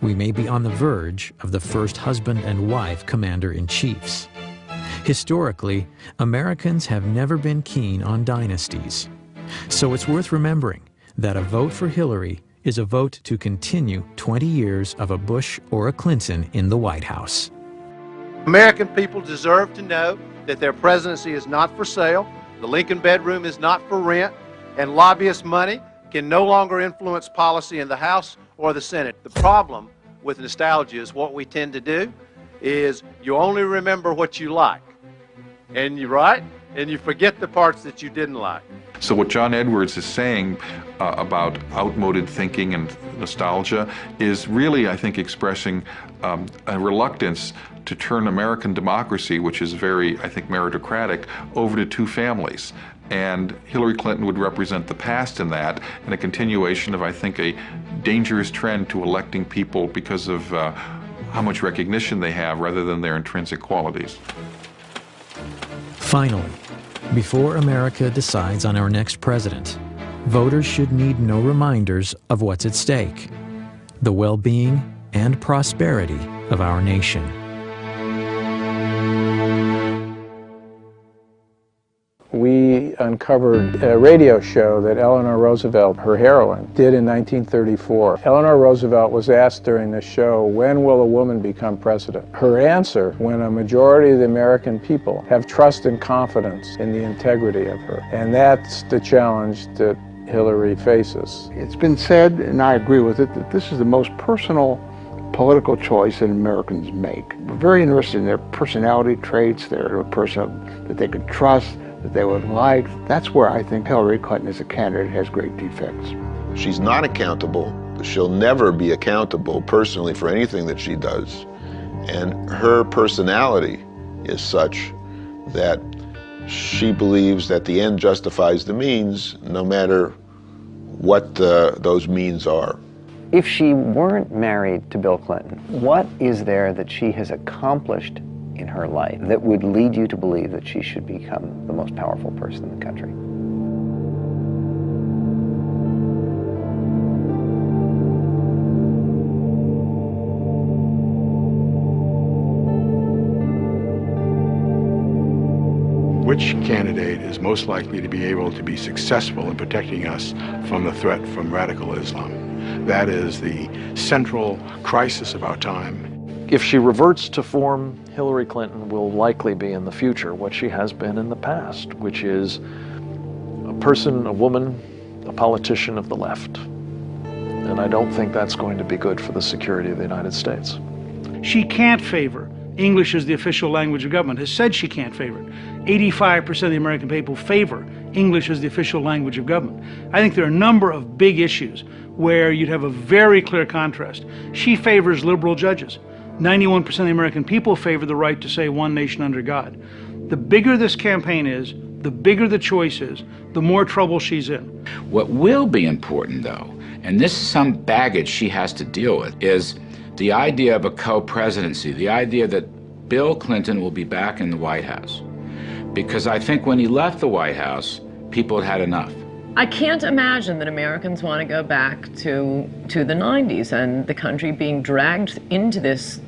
We may be on the verge of the first husband and wife commander-in-chiefs. Historically, Americans have never been keen on dynasties. So it's worth remembering that a vote for Hillary is a vote to continue 20 years of a Bush or a Clinton in the White House. American people deserve to know that their presidency is not for sale, the Lincoln bedroom is not for rent, and lobbyist money can no longer influence policy in the House or the Senate. The problem with nostalgia is what we tend to do is you only remember what you like, and you forget the parts that you didn't like. So what John Edwards is saying about outmoded thinking and nostalgia is really, I think, expressing a reluctance to turn American democracy, which is very, I think, meritocratic, over to 2 families. And Hillary Clinton would represent the past in that, and a continuation of, I think, a dangerous trend to electing people because of how much recognition they have rather than their intrinsic qualities. Finally, before America decides on our next president, voters should need no reminders of what's at stake: the well-being and prosperity of our nation. We uncovered a radio show that Eleanor Roosevelt, her heroine, did in 1934. Eleanor Roosevelt was asked during the show, when will a woman become president? Her answer, when a majority of the American people have trust and confidence in the integrity of her. And that's the challenge that Hillary faces. It's been said, and I agree with it, that this is the most personal political choice that Americans make. We're very interested in their personality traits, their person that they could trust, that they would like. That's where I think Hillary Clinton as a candidate has great defects. She's not accountable. She'll never be accountable personally for anything that she does. And her personality is such that she believes that the end justifies the means, no matter what those means are. If she weren't married to Bill Clinton, what is there that she has accomplished in her life that would lead you to believe that she should become the most powerful person in the country? Which candidate is most likely to be able to be successful in protecting us from the threat from radical Islam? That is the central crisis of our time. If she reverts to form, Hillary Clinton will likely be in the future what she has been in the past, which is a person, a woman, a politician of the left. And I don't think that's going to be good for the security of the United States. She can't favor English as the official language of government, has said she can't favor it. 85% of the American people favor English as the official language of government. I think there are a number of big issues where you'd have a very clear contrast. She favors liberal judges. 91% of the American people favor the right to say one nation under God. The bigger this campaign is, the bigger the choice is, the more trouble she's in. What will be important, though, and this is some baggage she has to deal with, is the idea of a co-presidency, the idea that Bill Clinton will be back in the White House. Because I think when he left the White House, people had had enough. I can't imagine that Americans want to go back to the 90s and the country being dragged into this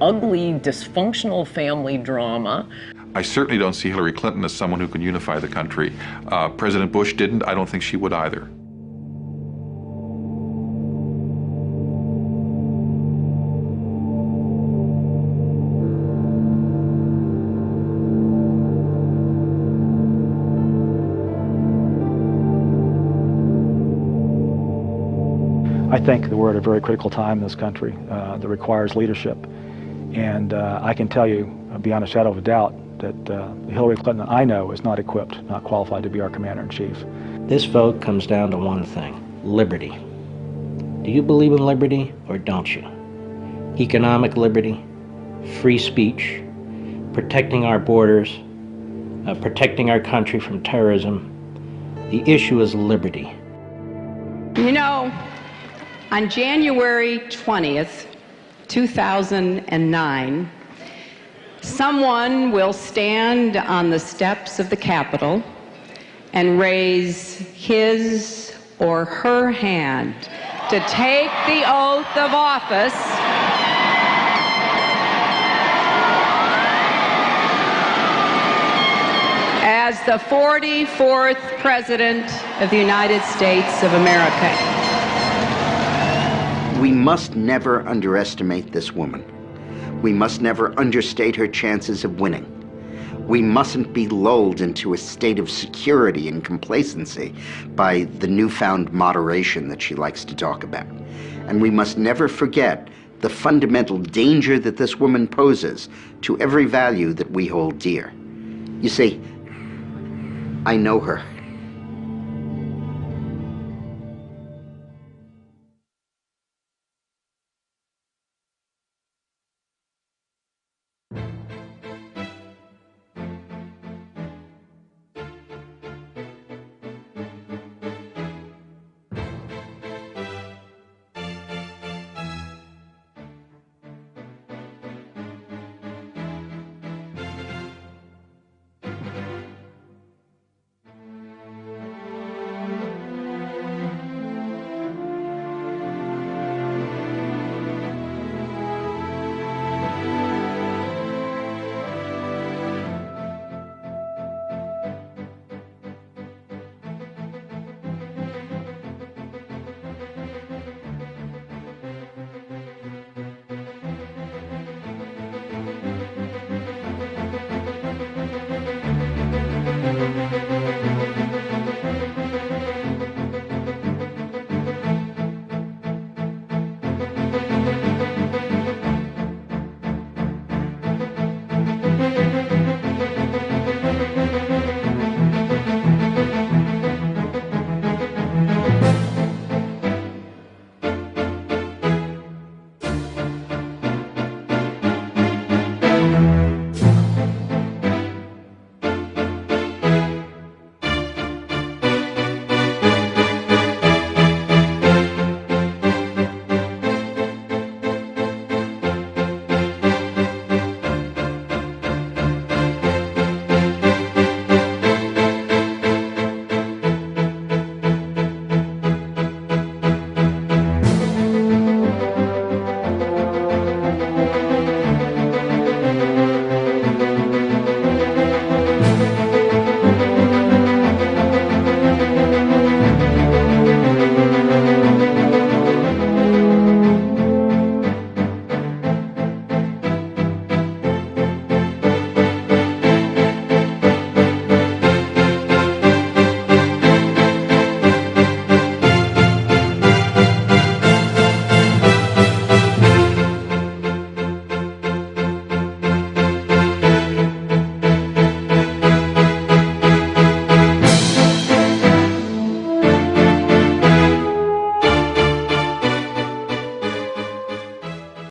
ugly, dysfunctional family drama. I certainly don't see Hillary Clinton as someone who can unify the country. President Bush didn't. I don't think she would either. I think that we're at a very critical time in this country that requires leadership. And I can tell you, beyond a shadow of a doubt, that Hillary Clinton I know is not equipped, not qualified to be our commander-in-chief. This vote comes down to one thing: liberty. Do you believe in liberty or don't you? Economic liberty, free speech, protecting our borders, protecting our country from terrorism. The issue is liberty. You know, on January 20th, 2009, someone will stand on the steps of the Capitol and raise his or her hand to take the oath of office as the 44th President of the United States of America. We must never underestimate this woman. We must never understate her chances of winning. We mustn't be lulled into a state of security and complacency by the newfound moderation that she likes to talk about. And we must never forget the fundamental danger that this woman poses to every value that we hold dear. You see, I know her.